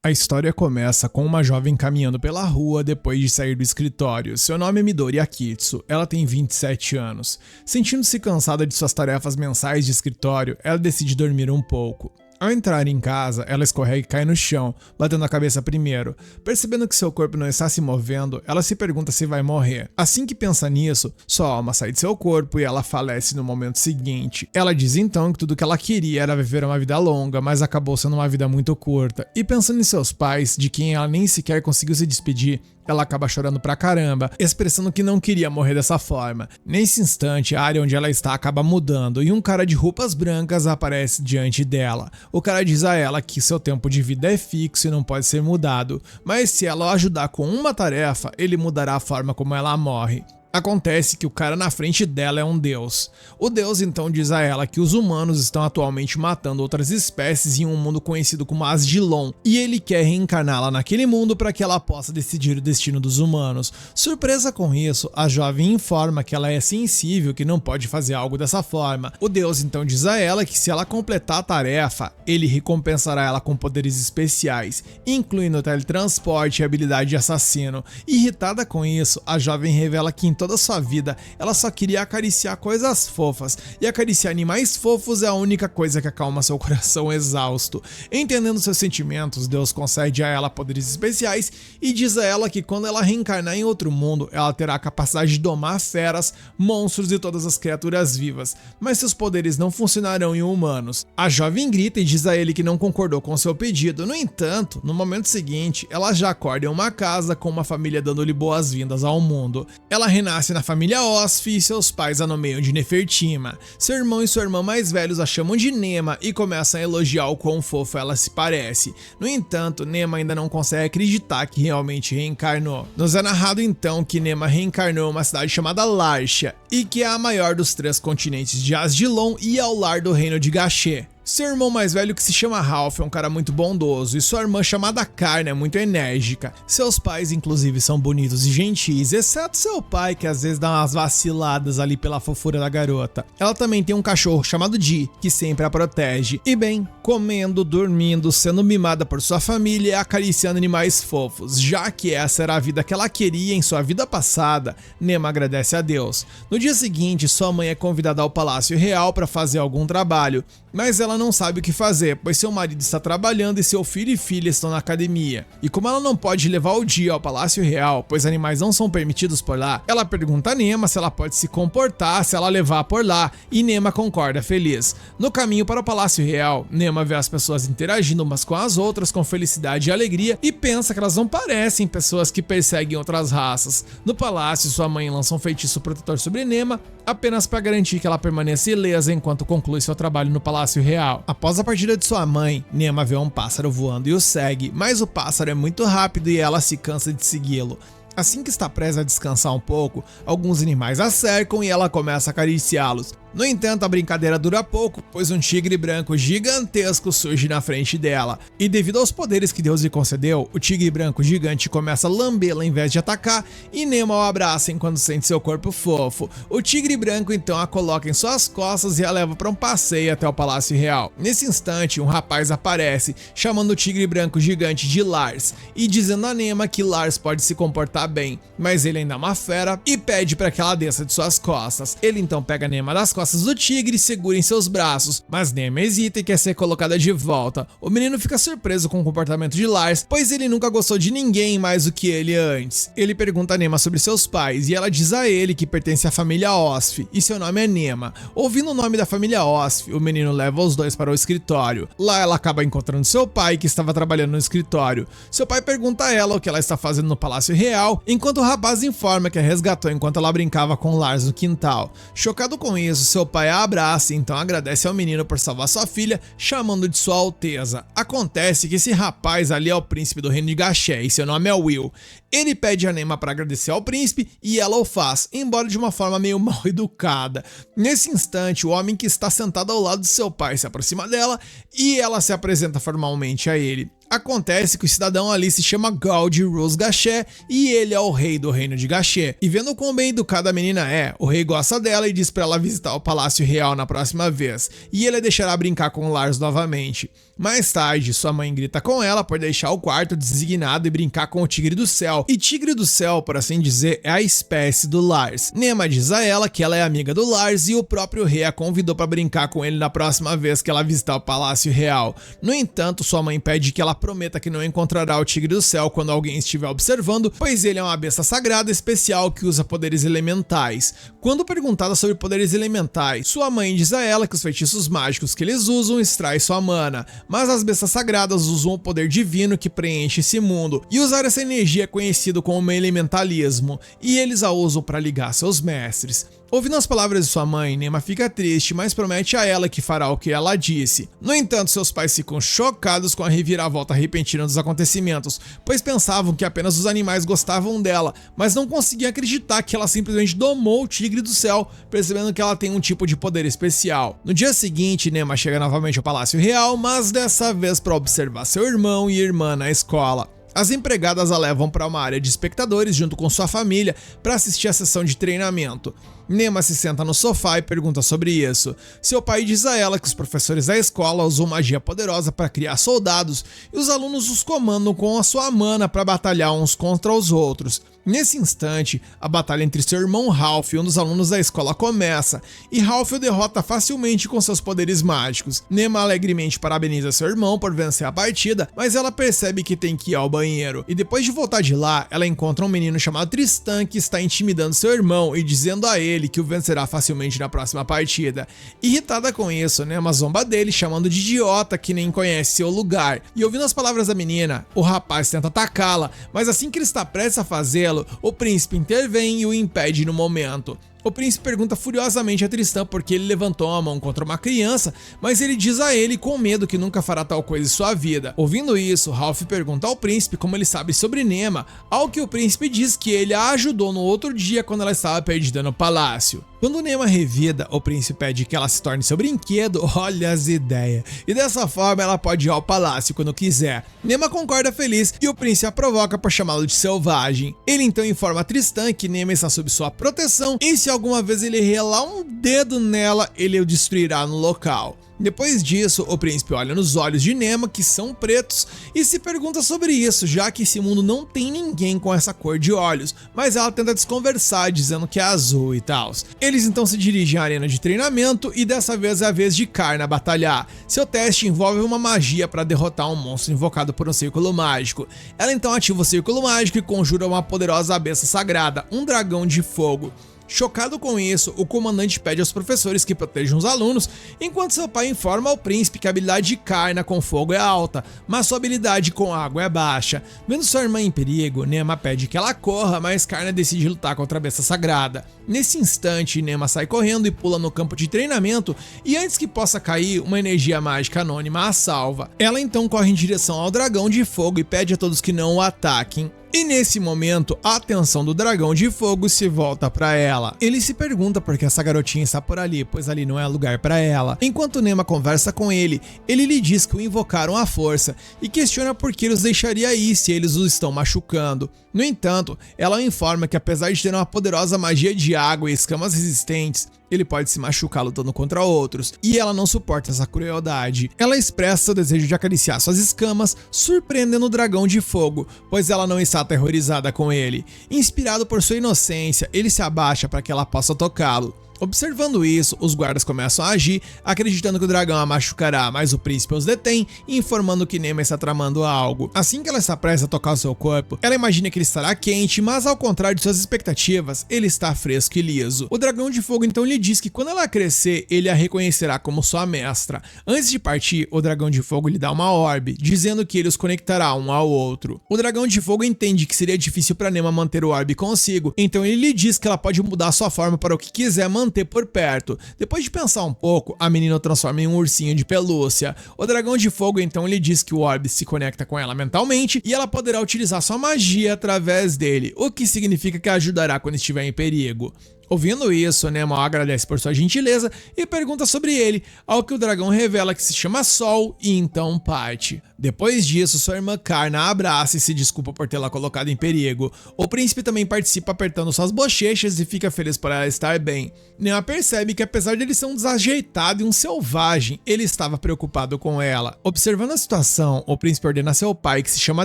A história começa com uma jovem caminhando pela rua depois de sair do escritório. Seu nome é Midori Akitsu, ela tem 27 anos. Sentindo-se cansada de suas tarefas mensais de escritório, ela decide dormir um pouco. Ao entrar em casa, ela escorrega e cai no chão, batendo a cabeça primeiro. Percebendo que seu corpo não está se movendo, ela se pergunta se vai morrer. Assim que pensa nisso, sua alma sai de seu corpo e ela falece no momento seguinte. Ela diz então que tudo que ela queria era viver uma vida longa, mas acabou sendo uma vida muito curta. E pensando em seus pais, de quem ela nem sequer conseguiu se despedir, ela acaba chorando pra caramba, expressando que não queria morrer dessa forma. Nesse instante, a área onde ela está acaba mudando e um cara de roupas brancas aparece diante dela. O cara diz a ela que seu tempo de vida é fixo e não pode ser mudado, mas se ela o ajudar com uma tarefa, ele mudará a forma como ela morre. Acontece que o cara na frente dela é um deus. O deus então diz a ela que os humanos estão atualmente matando outras espécies em um mundo conhecido como Asdilon, e ele quer reencarná-la naquele mundo para que ela possa decidir o destino dos humanos. Surpresa com isso, a jovem informa que ela é sensível, que não pode fazer algo dessa forma. O deus então diz a ela que se ela completar a tarefa, ele recompensará ela com poderes especiais, incluindo teletransporte e habilidade de assassino. Irritada com isso, a jovem revela que em toda sua vida, ela só queria acariciar coisas fofas, e acariciar animais fofos é a única coisa que acalma seu coração exausto. Entendendo seus sentimentos, Deus concede a ela poderes especiais e diz a ela que quando ela reencarnar em outro mundo, ela terá a capacidade de domar feras, monstros e todas as criaturas vivas, mas seus poderes não funcionarão em humanos. A jovem grita e diz a ele que não concordou com seu pedido. No entanto, no momento seguinte, ela já acorda em uma casa com uma família dando-lhe boas-vindas ao mundo. Ela renasce na família Osfi e seus pais a nomeiam de Nefertima. Seu irmão e sua irmã mais velhos a chamam de Nema e começam a elogiar o quão fofo ela se parece. No entanto, Nema ainda não consegue acreditar que realmente reencarnou. Nos é narrado então que Nema reencarnou em uma cidade chamada Larcia e que é a maior dos 3 continentes de Asdilon e é o lar do reino de Gashê. Seu irmão mais velho, que se chama Ralph, é um cara muito bondoso, e sua irmã chamada Karna é muito enérgica. Seus pais, inclusive, são bonitos e gentis, exceto seu pai, que às vezes dá umas vaciladas ali pela fofura da garota. Ela também tem um cachorro chamado Di, que sempre a protege. E bem, comendo, dormindo, sendo mimada por sua família e acariciando animais fofos. Já que essa era a vida que ela queria em sua vida passada, Nema agradece a Deus. No dia seguinte, sua mãe é convidada ao Palácio Real para fazer algum trabalho, mas ela não sabe o que fazer, pois seu marido está trabalhando e seu filho e filha estão na academia. E como ela não pode levar o dia ao Palácio Real, pois animais não são permitidos por lá, ela pergunta a Nema se ela pode se comportar se ela levar por lá, e Nema concorda feliz. No caminho para o Palácio Real, Nema vê as pessoas interagindo umas com as outras com felicidade e alegria e pensa que elas não parecem pessoas que perseguem outras raças. No palácio, sua mãe lança um feitiço protetor sobre Nema, apenas para garantir que ela permaneça ilesa enquanto conclui seu trabalho no Palácio Real. Após a partida de sua mãe, Nema vê um pássaro voando e o segue, mas o pássaro é muito rápido e ela se cansa de segui-lo. Assim que está presa a descansar um pouco, alguns animais a cercam e ela começa a acariciá-los. No entanto, a brincadeira dura pouco, pois um tigre branco gigantesco surge na frente dela. E devido aos poderes que Deus lhe concedeu, o tigre branco gigante começa a lambê-la em vez de atacar, e Nema o abraça enquanto sente seu corpo fofo. O tigre branco então a coloca em suas costas e a leva para um passeio até o Palácio Real. Nesse instante, um rapaz aparece, chamando o tigre branco gigante de Lars, e dizendo a Nema que Lars pode se comportar bem, mas ele ainda é uma fera e pede para que ela desça de suas costas. Ele então pega Nema das costas do tigre e segura em seus braços, mas Nema hesita e quer ser colocada de volta. O menino fica surpreso com o comportamento de Lars, pois ele nunca gostou de ninguém mais do que ele antes. Ele pergunta a Nema sobre seus pais e ela diz a ele que pertence à família Osfi e seu nome é Nema. Ouvindo o nome da família Osfi, o menino leva os dois para o escritório. Lá ela acaba encontrando seu pai, que estava trabalhando no escritório. Seu pai pergunta a ela o que ela está fazendo no Palácio Real, enquanto o rapaz informa que a resgatou enquanto ela brincava com Lars no quintal. Chocado com isso, seu pai a abraça e então agradece ao menino por salvar sua filha, chamando de Sua Alteza. Acontece que esse rapaz ali é o príncipe do reino de Gashê e seu nome é Will. Ele pede a Nema para agradecer ao príncipe e ela o faz, embora de uma forma meio mal educada. Nesse instante, o homem que está sentado ao lado de seu pai se aproxima dela e ela se apresenta formalmente a ele. Acontece que o cidadão ali se chama Gaud Rose Gachet e ele é o rei do reino de Gachet. E vendo quão bem educada a menina é, o rei gosta dela e diz pra ela visitar o Palácio Real na próxima vez. E ele a deixará brincar com Lars novamente. Mais tarde, sua mãe grita com ela por deixar o quarto designado e brincar com o Tigre do Céu. E Tigre do Céu, por assim dizer, é a espécie do Lars. Nema diz a ela que ela é amiga do Lars e o próprio rei a convidou pra brincar com ele na próxima vez que ela visitar o Palácio Real. No entanto, sua mãe pede que ela prometa que não encontrará o Tigre do Céu quando alguém estiver observando, pois ele é uma besta sagrada especial que usa poderes elementais. Quando perguntada sobre poderes elementais, sua mãe diz a ela que os feitiços mágicos que eles usam extraem sua mana, mas as bestas sagradas usam o poder divino que preenche esse mundo, e usar essa energia é conhecido como elementalismo, e eles a usam para ligar seus mestres. Ouvindo as palavras de sua mãe, Nema fica triste, mas promete a ela que fará o que ela disse. No entanto, seus pais ficam chocados com a reviravolta repentina dos acontecimentos, pois pensavam que apenas os animais gostavam dela, mas não conseguiam acreditar que ela simplesmente domou o Tigre do Céu, percebendo que ela tem um tipo de poder especial. No dia seguinte, Nema chega novamente ao Palácio Real, mas dessa vez para observar seu irmão e irmã na escola. As empregadas a levam para uma área de espectadores junto com sua família para assistir a sessão de treinamento. Nema se senta no sofá e pergunta sobre isso. Seu pai diz a ela que os professores da escola usam magia poderosa para criar soldados e os alunos os comandam com a sua mana para batalhar uns contra os outros. Nesse instante, a batalha entre seu irmão Ralph e um dos alunos da escola começa, e Ralph o derrota facilmente com seus poderes mágicos. Nema alegremente parabeniza seu irmão por vencer a partida, mas ela percebe que tem que ir ao banheiro, e depois de voltar de lá, ela encontra um menino chamado Tristan que está intimidando seu irmão e dizendo a ele que o vencerá facilmente na próxima partida. Irritada com isso, Nema zomba dele, chamando de idiota que nem conhece seu lugar, e ouvindo as palavras da menina, o rapaz tenta atacá-la, mas assim que ele está prestes a fazê-lo, o príncipe intervém e o impede no momento. O príncipe pergunta furiosamente a Tristan porque ele levantou a mão contra uma criança, mas ele diz a ele com medo que nunca fará tal coisa em sua vida. Ouvindo isso, Ralph pergunta ao príncipe como ele sabe sobre Nema, ao que o príncipe diz que ele a ajudou no outro dia quando ela estava perdida no palácio. Quando Nema revida, o príncipe pede que ela se torne seu brinquedo, olha as ideias, e dessa forma ela pode ir ao palácio quando quiser. Nema concorda feliz e o príncipe a provoca por chamá-lo de selvagem. Ele então informa a Tristan que Nema está sob sua proteção e se alguma vez ele relar um dedo nela, ele o destruirá no local. Depois disso, o príncipe olha nos olhos de Nema, que são pretos, e se pergunta sobre isso, já que esse mundo não tem ninguém com essa cor de olhos, mas ela tenta desconversar, dizendo que é azul e tal. Eles então se dirigem à arena de treinamento e dessa vez é a vez de Karna batalhar. Seu teste envolve uma magia para derrotar um monstro invocado por um círculo mágico. Ela então ativa o círculo mágico e conjura uma poderosa besta sagrada, um dragão de fogo. Chocado com isso, o comandante pede aos professores que protejam os alunos, enquanto seu pai informa ao príncipe que a habilidade de Karna com fogo é alta, mas sua habilidade com água é baixa. Vendo sua irmã em perigo, Nema pede que ela corra, mas Karna decide lutar contra a besta sagrada. Nesse instante, Nema sai correndo e pula no campo de treinamento, e antes que possa cair, uma energia mágica anônima a salva. Ela então corre em direção ao dragão de fogo e pede a todos que não o ataquem. E nesse momento, a atenção do dragão de fogo se volta para ela. Ele se pergunta por que essa garotinha está por ali, pois ali não é lugar para ela. Enquanto Nema conversa com ele, ele lhe diz que o invocaram à força e questiona por que ele os deixaria ir se eles os estão machucando. No entanto, ela o informa que apesar de ter uma poderosa magia de água e escamas resistentes, ele pode se machucar lutando contra outros, e ela não suporta essa crueldade. Ela expressa seu desejo de acariciar suas escamas, surpreendendo o dragão de fogo, pois ela não está aterrorizada com ele. Inspirado por sua inocência, ele se abaixa para que ela possa tocá-lo. Observando isso, os guardas começam a agir, acreditando que o dragão a machucará, mas o príncipe os detém, informando que Nema está tramando algo. Assim que ela está prestes a tocar o seu corpo, ela imagina que ele estará quente, mas ao contrário de suas expectativas, ele está fresco e liso. O dragão de fogo então lhe diz que quando ela crescer, ele a reconhecerá como sua mestra. Antes de partir, o dragão de fogo lhe dá uma orbe, dizendo que ele os conectará um ao outro. O dragão de fogo entende que seria difícil para Nema manter o orbe consigo, então ele lhe diz que ela pode mudar sua forma para o que quiser manter por perto. Depois de pensar um pouco, a menina o transforma em um ursinho de pelúcia. O dragão de fogo então lhe diz que o orbe se conecta com ela mentalmente e ela poderá utilizar sua magia através dele, o que significa que a ajudará quando estiver em perigo. Ouvindo isso, Nema agradece por sua gentileza e pergunta sobre ele, ao que o dragão revela que se chama Sol e então parte. Depois disso, sua irmã Karna a abraça e se desculpa por tê-la colocado em perigo. O príncipe também participa apertando suas bochechas e fica feliz por ela estar bem. Nema percebe que apesar de ele ser um desajeitado e um selvagem, ele estava preocupado com ela. Observando a situação, o príncipe ordena a seu pai, que se chama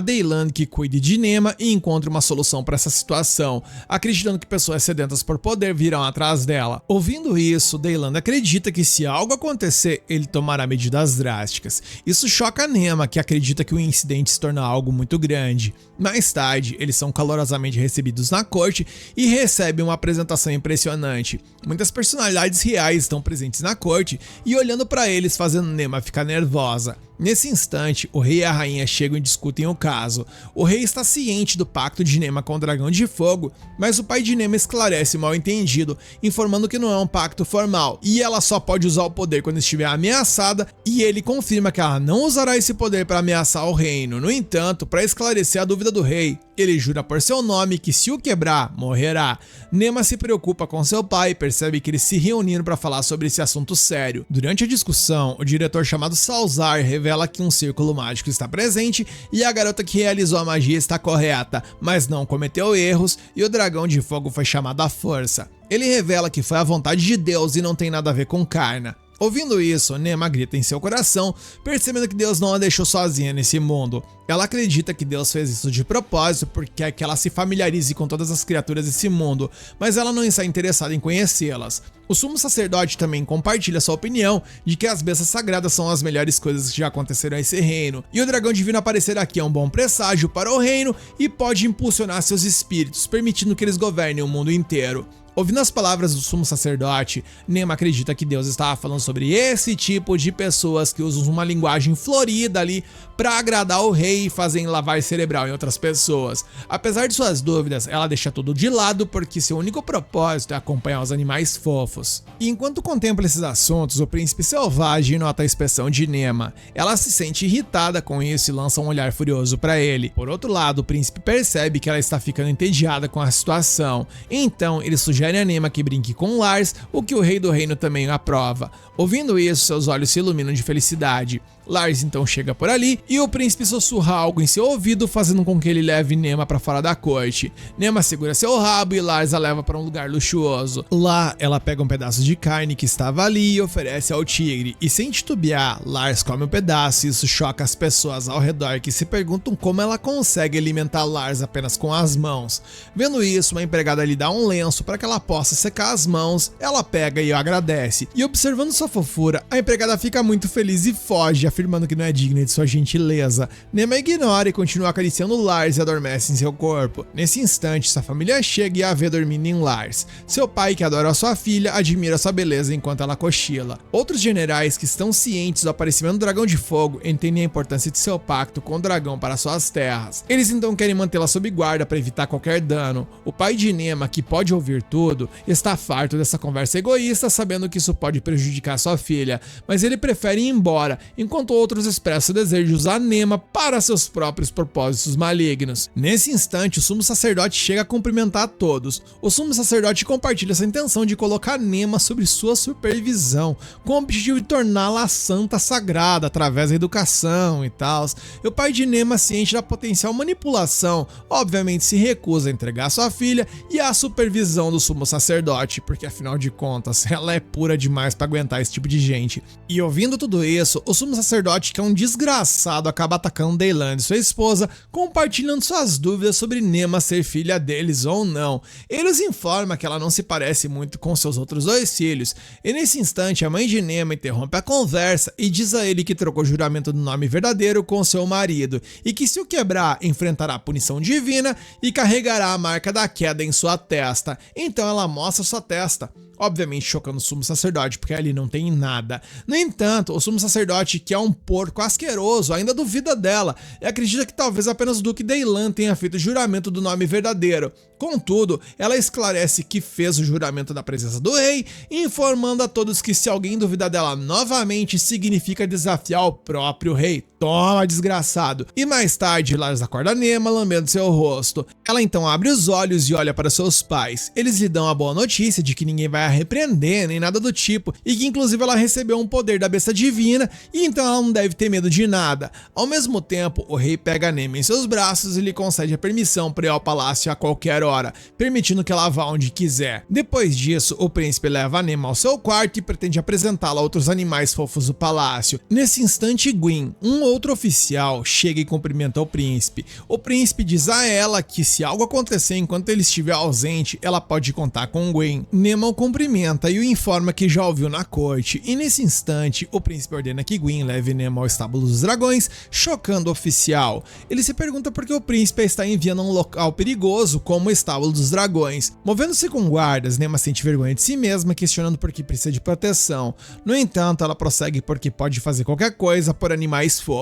Daylan, que cuide de Nema e encontre uma solução para essa situação, acreditando que pessoas sedentas por poder virão atrás dela. Ouvindo isso, Daylan acredita que se algo acontecer, ele tomará medidas drásticas. Isso choca Nema, que acredita que o incidente se torna algo muito grande. Mais tarde, eles são calorosamente recebidos na corte e recebem uma apresentação impressionante. Muitas personalidades reais estão presentes na corte e olhando para eles, fazendo Nema ficar nervosa. Nesse instante, o rei e a rainha chegam e discutem o caso. O rei está ciente do pacto de Nema com o dragão de fogo, mas o pai de Nema esclarece o mal entendido, informando que não é um pacto formal, e ela só pode usar o poder quando estiver ameaçada, e ele confirma que ela não usará esse poder para ameaçar o reino. No entanto, para esclarecer a dúvida do rei, ele jura por seu nome que se o quebrar, morrerá. Nema se preocupa com seu pai e percebe que eles se reuniram para falar sobre esse assunto sério. Durante a discussão, o diretor chamado Salzar revela que um círculo mágico está presente e a garota que realizou a magia está correta, mas não cometeu erros e o dragão de fogo foi chamado à força. Ele revela que foi a vontade de Deus e não tem nada a ver com Karna. Ouvindo isso, Nema grita em seu coração, percebendo que Deus não a deixou sozinha nesse mundo. Ela acredita que Deus fez isso de propósito porque quer que ela se familiarize com todas as criaturas desse mundo, mas ela não está interessada em conhecê-las. O sumo sacerdote também compartilha sua opinião de que as bestas sagradas são as melhores coisas que já aconteceram a esse reino, e o dragão divino aparecer aqui é um bom presságio para o reino e pode impulsionar seus espíritos, permitindo que eles governem o mundo inteiro. Ouvindo as palavras do sumo sacerdote, Nema acredita que Deus estava falando sobre esse tipo de pessoas que usam uma linguagem florida ali para agradar o rei e fazem lavagem cerebral em outras pessoas. Apesar de suas dúvidas, ela deixa tudo de lado porque seu único propósito é acompanhar os animais fofos. E enquanto contempla esses assuntos, o príncipe selvagem nota a expressão de Nema. Ela se sente irritada com isso e lança um olhar furioso para ele. Por outro lado, o príncipe percebe que ela está ficando entediada com a situação. Então, ele sugere a Nema que brinque com Lars, o que o rei do reino também aprova. Ouvindo isso, seus olhos se iluminam de felicidade. Lars então chega por ali e o príncipe sussurra algo em seu ouvido, fazendo com que ele leve Nema para fora da corte. Nema segura seu rabo e Lars a leva para um lugar luxuoso. Lá, ela pega um pedaço de carne que estava ali e oferece ao tigre. E sem titubear, Lars come um pedaço e isso choca as pessoas ao redor que se perguntam como ela consegue alimentar Lars apenas com as mãos. Vendo isso, uma empregada lhe dá um lenço para que ela possa secar as mãos. Ela pega e agradece. E observando sua fofura, a empregada fica muito feliz e foge, afirmando que não é digna de sua gentileza. Nema ignora e continua acariciando Lars e adormece em seu corpo. Nesse instante, sua família chega e a vê dormindo em Lars. Seu pai, que adora sua filha, admira sua beleza enquanto ela cochila. Outros generais que estão cientes do aparecimento do dragão de fogo entendem a importância de seu pacto com o dragão para suas terras. Eles então querem mantê-la sob guarda para evitar qualquer dano. O pai de Nema, que pode ouvir tudo, está farto dessa conversa egoísta, sabendo que isso pode prejudicar sua filha, mas ele prefere ir embora, enquanto outros expressam o desejo de usar Nema para seus próprios propósitos malignos. Nesse instante, o sumo sacerdote chega a cumprimentar a todos. O sumo sacerdote compartilha essa intenção de colocar Nema sob sua supervisão, com o objetivo de torná-la santa sagrada através da educação e tal. E o pai de Nema, ciente da potencial manipulação, obviamente se recusa a entregar sua filha e a supervisão do sumo sacerdote, porque afinal de contas, ela é pura demais para aguentar esse tipo de gente. E ouvindo tudo isso, o sumo sacerdote, que é um desgraçado, acaba atacando Daylan e sua esposa, compartilhando suas dúvidas sobre Nema ser filha deles ou não. Ele os informa que ela não se parece muito com seus outros dois filhos, e nesse instante a mãe de Nema interrompe a conversa e diz a ele que trocou o juramento do nome verdadeiro com seu marido, e que se o quebrar, enfrentará a punição divina e carregará a marca da queda em sua testa. Então ela mostra sua testa, obviamente chocando o sumo sacerdote, porque ali não tem nada. No entanto, o sumo sacerdote, que é um porco asqueroso, ainda duvida dela e acredita que talvez apenas o Duque Daylan tenha feito o juramento do nome verdadeiro. Contudo, ela esclarece que fez o juramento da presença do rei, informando a todos que se alguém duvidar dela novamente, significa desafiar o próprio rei. Toma, desgraçado! E mais tarde, Lars acorda Nema, lambendo seu rosto. Ela então abre os olhos e olha para seus pais. Eles lhe dão a boa notícia de que ninguém vai a repreender, nem nada do tipo, e que inclusive ela recebeu um poder da besta divina, e então ela não deve ter medo de nada. Ao mesmo tempo, o rei pega Nema em seus braços e lhe concede a permissão para ir ao palácio a qualquer hora, permitindo que ela vá onde quiser. Depois disso, o príncipe leva Nema ao seu quarto e pretende apresentá-la a outros animais fofos do palácio. Nesse instante, Gwyn, outro oficial, chega e cumprimenta o príncipe. O príncipe diz a ela que se algo acontecer enquanto ele estiver ausente, ela pode contar com Gwyn. Nema o cumprimenta e o informa que já ouviu na corte, e nesse instante, o príncipe ordena que Gwyn leve Nema ao estábulo dos dragões, chocando o oficial. Ele se pergunta por que o príncipe está enviando a um local perigoso como o estábulo dos dragões. Movendo-se com guardas, Nema sente vergonha de si mesma, questionando por que precisa de proteção. No entanto, ela prossegue porque pode fazer qualquer coisa por animais fofos.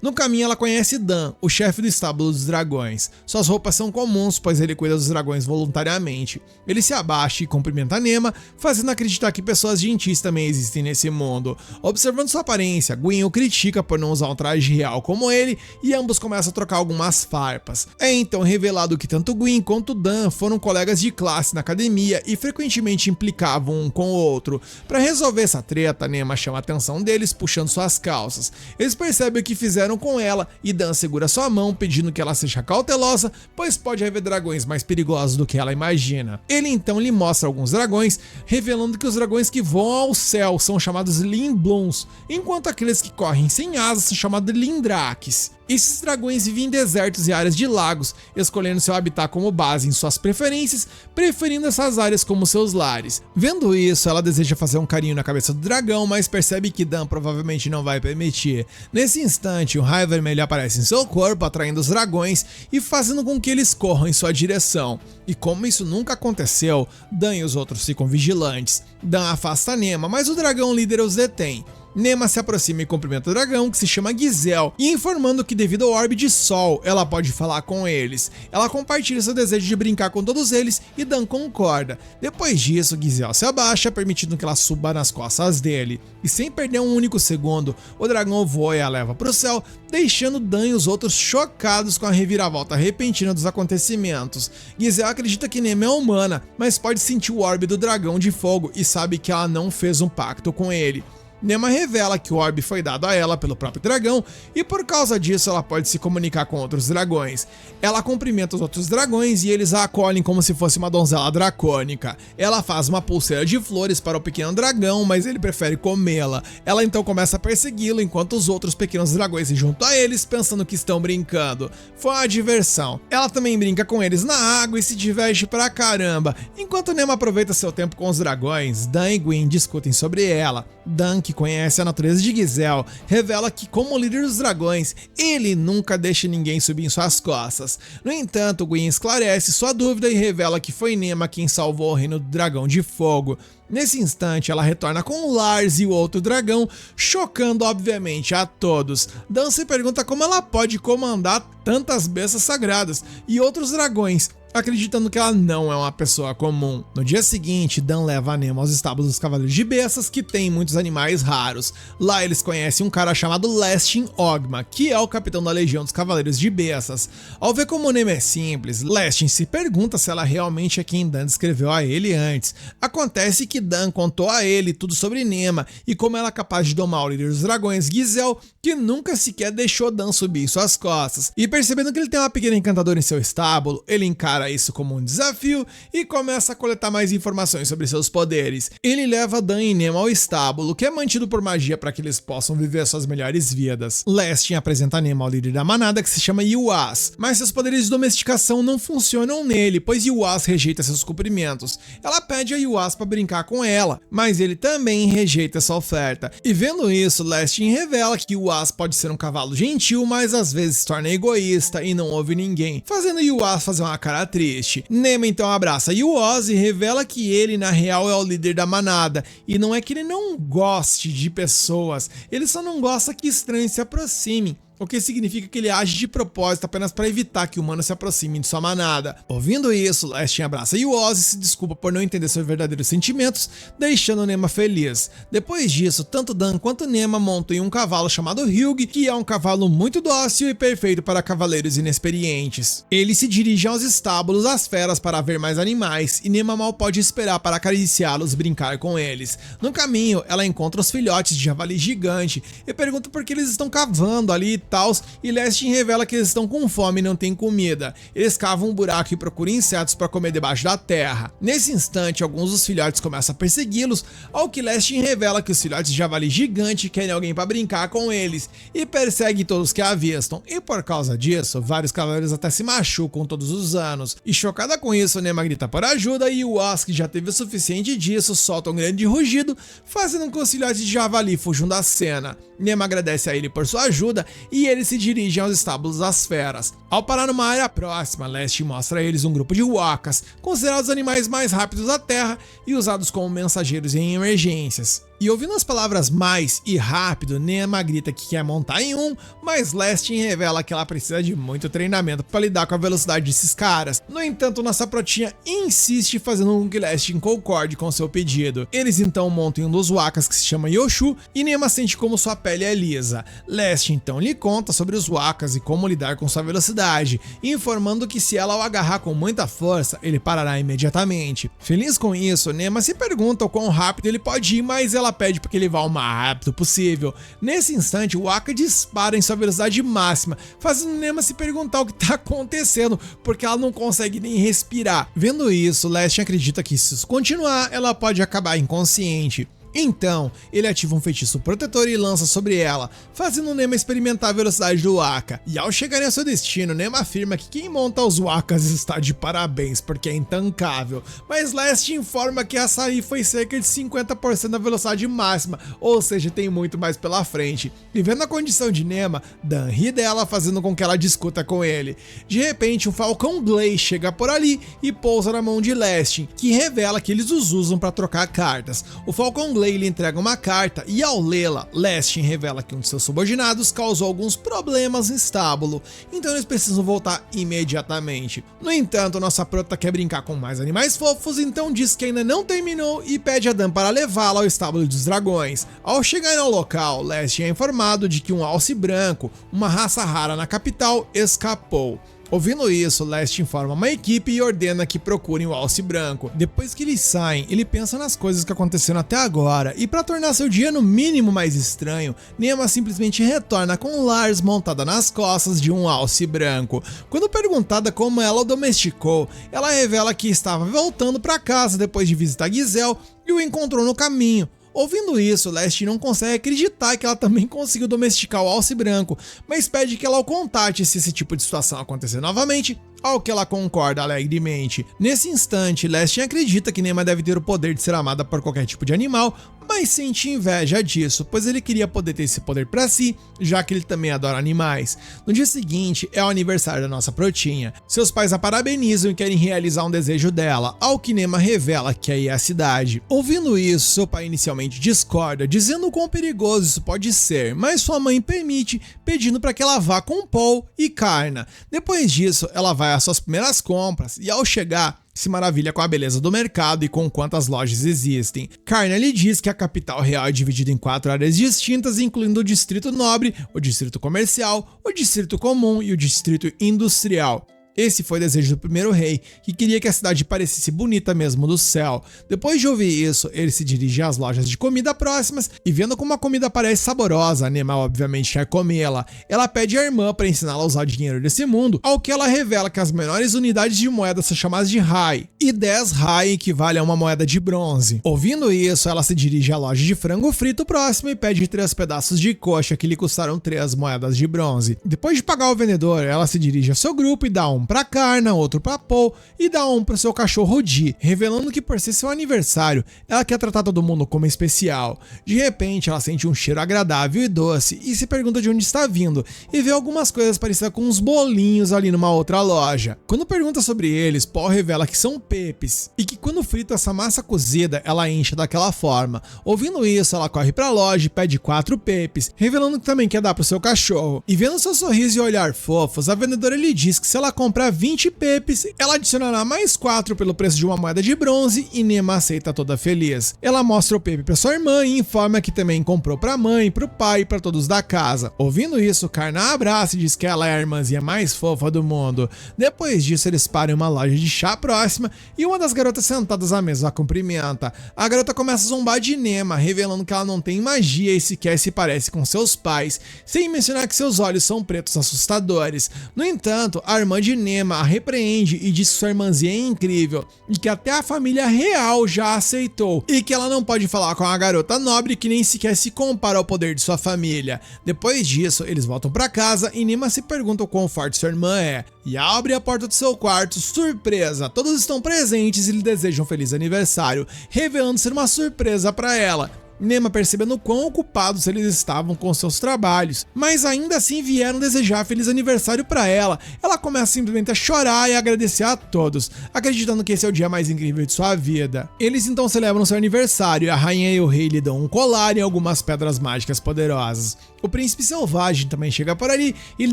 No caminho ela conhece Dan, o chefe do estábulo dos dragões. Suas roupas são comuns, pois ele cuida dos dragões voluntariamente. Ele se abaixa e cumprimenta Nema, fazendo acreditar que pessoas gentis também existem nesse mundo. Observando sua aparência, Gwyn o critica por não usar um traje real como ele, e ambos começam a trocar algumas farpas. É então revelado que tanto Gwyn quanto Dan foram colegas de classe na academia e frequentemente implicavam um com o outro. Para resolver essa treta, Nema chama a atenção deles puxando suas calças. Eles percebem o que fizeram com ela e Dan segura sua mão, pedindo que ela seja cautelosa, pois pode haver dragões mais perigosos do que ela imagina. Ele então lhe mostra alguns dragões, revelando que os dragões que voam ao céu são chamados Lindblums, enquanto aqueles que correm sem asas são chamados Lindrakes. Esses dragões vivem em desertos e áreas de lagos, escolhendo seu habitat como base em suas preferências, preferindo essas áreas como seus lares. Vendo isso, ela deseja fazer um carinho na cabeça do dragão, mas percebe que Dan provavelmente não vai permitir. Nesse instante, um raio vermelho aparece em seu corpo, atraindo os dragões e fazendo com que eles corram em sua direção. E como isso nunca aconteceu, Dan e os outros ficam vigilantes. Dan afasta Nema, mas o dragão líder os detém. Nema se aproxima e cumprimenta o dragão, que se chama Gizel, e informando que devido ao orbe de sol, ela pode falar com eles. Ela compartilha seu desejo de brincar com todos eles e Dan concorda. Depois disso, Gizel se abaixa, permitindo que ela suba nas costas dele. E sem perder um único segundo, o dragão voa e a leva para o céu, deixando Dan e os outros chocados com a reviravolta repentina dos acontecimentos. Gizel acredita que Nema é humana, mas pode sentir o orbe do dragão de fogo e sabe que ela não fez um pacto com ele. Nema revela que o orbe foi dado a ela pelo próprio dragão e por causa disso ela pode se comunicar com outros dragões. Ela cumprimenta os outros dragões e eles a acolhem como se fosse uma donzela dracônica. Ela faz uma pulseira de flores para o pequeno dragão, mas ele prefere comê-la. Ela então começa a persegui-lo enquanto os outros pequenos dragões se juntam a eles pensando que estão brincando. Foi uma diversão. Ela também brinca com eles na água e se diverte pra caramba. Enquanto Nema aproveita seu tempo com os dragões, Dan e Gwyn discutem sobre ela. Dan, que conhece a natureza de Gizel, revela que, como líder dos dragões, ele nunca deixa ninguém subir em suas costas. No entanto, Gwyn esclarece sua dúvida e revela que foi Nema quem salvou o reino do dragão de fogo. Nesse instante, ela retorna com o Lars e o outro dragão, chocando obviamente a todos. Dan se pergunta como ela pode comandar tantas bestas sagradas e outros dragões, acreditando que ela não é uma pessoa comum. No dia seguinte, Dan leva a Nema aos estábulos dos Cavaleiros de Bestas, que tem muitos animais raros. Lá eles conhecem um cara chamado Lestin Ogma, que é o capitão da Legião dos Cavaleiros de Bestas. Ao ver como Nema é simples, Lestin se pergunta se ela realmente é quem Dan descreveu a ele antes. Acontece que Dan contou a ele tudo sobre Nema e como ela é capaz de domar o líder dos dragões, Gizel, que nunca sequer deixou Dan subir em suas costas. E percebendo que ele tem uma pequena encantadora em seu estábulo, ele encara isso como um desafio e começa a coletar mais informações sobre seus poderes. Ele leva Dan e Nema ao estábulo, que é mantido por magia para que eles possam viver suas melhores vidas. Lestin apresenta Nema ao líder da manada, que se chama Yuaz, mas seus poderes de domesticação não funcionam nele, pois Yuaz rejeita seus cumprimentos. Ela pede a Yuaz para brincar com ela, mas ele também rejeita essa oferta. E vendo isso, Lestin revela que Yuaz pode ser um cavalo gentil, mas às vezes se torna egoísta e não ouve ninguém, fazendo Yuaz fazer uma cara triste. Nema então abraça Yuaz e revela que ele na real é o líder da manada, e não é que ele não goste de pessoas, ele só não gosta que estranhos se aproximem. o que significa que ele age de propósito apenas para evitar que humanos se aproximem de sua manada. Ouvindo isso, Lastin abraça Yuoz e se desculpa por não entender seus verdadeiros sentimentos, deixando Nema feliz. Depois disso, tanto Dan quanto Nema montam em um cavalo chamado Hyug, que é um cavalo muito dócil e perfeito para cavaleiros inexperientes. Ele se dirige aos estábulos das feras para ver mais animais, e Nema mal pode esperar para acariciá-los e brincar com eles. No caminho, ela encontra os filhotes de javali gigante e pergunta por que eles estão cavando ali e tals, e Lastin revela que eles estão com fome e não têm comida. Eles cavam um buraco e procuram insetos para comer debaixo da terra. Nesse instante, alguns dos filhotes começam a persegui-los, ao que Lastin revela que os filhotes de javali gigante querem alguém para brincar com eles, e persegue todos que avistam, e por causa disso, vários cavaleiros até se machucam todos os anos. E chocada com isso, Nema grita por ajuda, e o Yuoz, que já teve o suficiente disso, solta um grande rugido, fazendo com que os filhotes de javali fujam da cena. Nema agradece a ele por sua ajuda e eles se dirigem aos estábulos das feras. Ao parar numa área próxima, Lastin mostra a eles um grupo de wakas, considerados os animais mais rápidos da Terra e usados como mensageiros em emergências. E ouvindo as palavras mais e rápido, Nema grita que quer montar em um, mas Lastin revela que ela precisa de muito treinamento para lidar com a velocidade desses caras. No entanto, nossa protinha insiste, fazendo com que Lastin concorde com seu pedido. Eles então montam em um dos wakas que se chama Yoshu, e Nema sente como sua pele é lisa. Lastin então lhe conta sobre os wakas e como lidar com sua velocidade, informando que se ela o agarrar com muita força, ele parará imediatamente. Feliz com isso, Nema se pergunta o quão rápido ele pode ir, mas ela pede para que ele vá o mais rápido possível. Nesse instante, o waka dispara em sua velocidade máxima, fazendo Nema se perguntar o que está acontecendo, porque ela não consegue nem respirar. Vendo isso, Lastin acredita que se isso continuar, ela pode acabar inconsciente. Então, ele ativa um feitiço protetor e lança sobre ela, fazendo Nema experimentar a velocidade do waka. E ao chegarem ao seu destino, Nema afirma que quem monta os wakas está de parabéns, porque é intancável. Mas Lastin informa que essa aí foi cerca de 50% da velocidade máxima, ou seja, tem muito mais pela frente. E vendo a condição de Nema, Dan ri dela, fazendo com que ela discuta com ele. De repente, um Falcão Glay chega por ali e pousa na mão de Lastin, que revela que eles os usam para trocar cartas. O Falcão Glay lhe entrega uma carta e ao lê-la, Lastin revela que um de seus subordinados causou alguns problemas no estábulo, então eles precisam voltar imediatamente. No entanto, nossa prota quer brincar com mais animais fofos, então diz que ainda não terminou e pede a Dan para levá-la ao estábulo dos dragões. Ao chegar ao local, Lastin é informado de que um alce branco, uma raça rara na capital, escapou. Ouvindo isso, Lastin informa uma equipe e ordena que procurem o alce branco. Depois que eles saem, ele pensa nas coisas que aconteceram até agora, e para tornar seu dia no mínimo mais estranho, Nema simplesmente retorna com Lars montada nas costas de um alce branco. Quando perguntada como ela o domesticou, ela revela que estava voltando para casa depois de visitar Giselle e o encontrou no caminho. Ouvindo isso, Lastin não consegue acreditar que ela também conseguiu domesticar o alce branco, mas pede que ela o contate se esse tipo de situação acontecer novamente, ao que ela concorda alegremente. Nesse instante, Lastin acredita que Nema deve ter o poder de ser amada por qualquer tipo de animal, mas sente inveja disso, pois ele queria poder ter esse poder pra si, já que ele também adora animais. No dia seguinte, é o aniversário da nossa protinha. Seus pais a parabenizam e querem realizar um desejo dela, ao que Nema revela que aí é a cidade. Ouvindo isso, seu pai inicialmente discorda, dizendo o quão perigoso isso pode ser, mas sua mãe permite, pedindo para que ela vá com Paul e Karna. Depois disso, ela vai às suas primeiras compras e ao chegar, se maravilha com a beleza do mercado e com quantas lojas existem. Karna lhe diz que a capital real é dividida em 4 áreas distintas, incluindo o distrito nobre, o distrito comercial, o distrito comum e o distrito industrial. Esse foi o desejo do primeiro rei, que queria que a cidade parecesse bonita mesmo do céu. Depois de ouvir isso, ele se dirige às lojas de comida próximas e vendo como a comida parece saborosa, Nema obviamente quer comê-la. Ela pede à irmã para ensiná-la a usar o dinheiro desse mundo, ao que ela revela que as menores unidades de moeda são chamadas de Rai, e 10 Rai equivale a uma moeda de bronze. Ouvindo isso, ela se dirige à loja de frango frito próxima e pede 3 pedaços de coxa que lhe custaram 3 moedas de bronze. Depois de pagar o vendedor, ela se dirige ao seu grupo e dá um um pra Karna, outro pra Paul e dá um pro seu cachorro Dee, revelando que por ser seu aniversário, ela quer tratar todo mundo como especial. De repente, ela sente um cheiro agradável e doce e se pergunta de onde está vindo e vê algumas coisas parecidas com uns bolinhos ali numa outra loja. Quando pergunta sobre eles, Paul revela que são pepes e que quando frita essa massa cozida, ela incha daquela forma. Ouvindo isso, ela corre pra loja e pede 4 pepes, revelando que também quer dar pro seu cachorro. E vendo seu sorriso e olhar fofos, a vendedora lhe diz que se ela comprar 20 pepes, ela adicionará mais 4 pelo preço de uma moeda de bronze e Nema aceita toda feliz. Ela mostra o pepe pra sua irmã e informa que também comprou pra mãe, pro pai e pra todos da casa. Ouvindo isso, Karna abraça e diz que ela é a irmãzinha mais fofa do mundo. Depois disso, eles param em uma loja de chá próxima e uma das garotas sentadas à mesa a cumprimenta. A garota começa a zombar de Nema, revelando que ela não tem magia e sequer se parece com seus pais, sem mencionar que seus olhos são pretos assustadores. No entanto, a irmã de Nema a repreende e diz que sua irmãzinha é incrível e que até a família real já aceitou e que ela não pode falar com a garota nobre que nem sequer se compara ao poder de sua família. Depois disso, eles voltam pra casa e Nema se pergunta o quão forte sua irmã é e abre a porta do seu quarto, surpresa, todos estão presentes e lhe desejam um feliz aniversário, revelando ser uma surpresa pra ela. Nema percebendo quão ocupados eles estavam com seus trabalhos, mas ainda assim vieram desejar feliz aniversário para ela. Ela começa simplesmente a chorar e agradecer a todos, acreditando que esse é o dia mais incrível de sua vida. Eles então celebram seu aniversário e a rainha e o rei lhe dão um colar e algumas pedras mágicas poderosas. O príncipe selvagem também chega por ali e lhe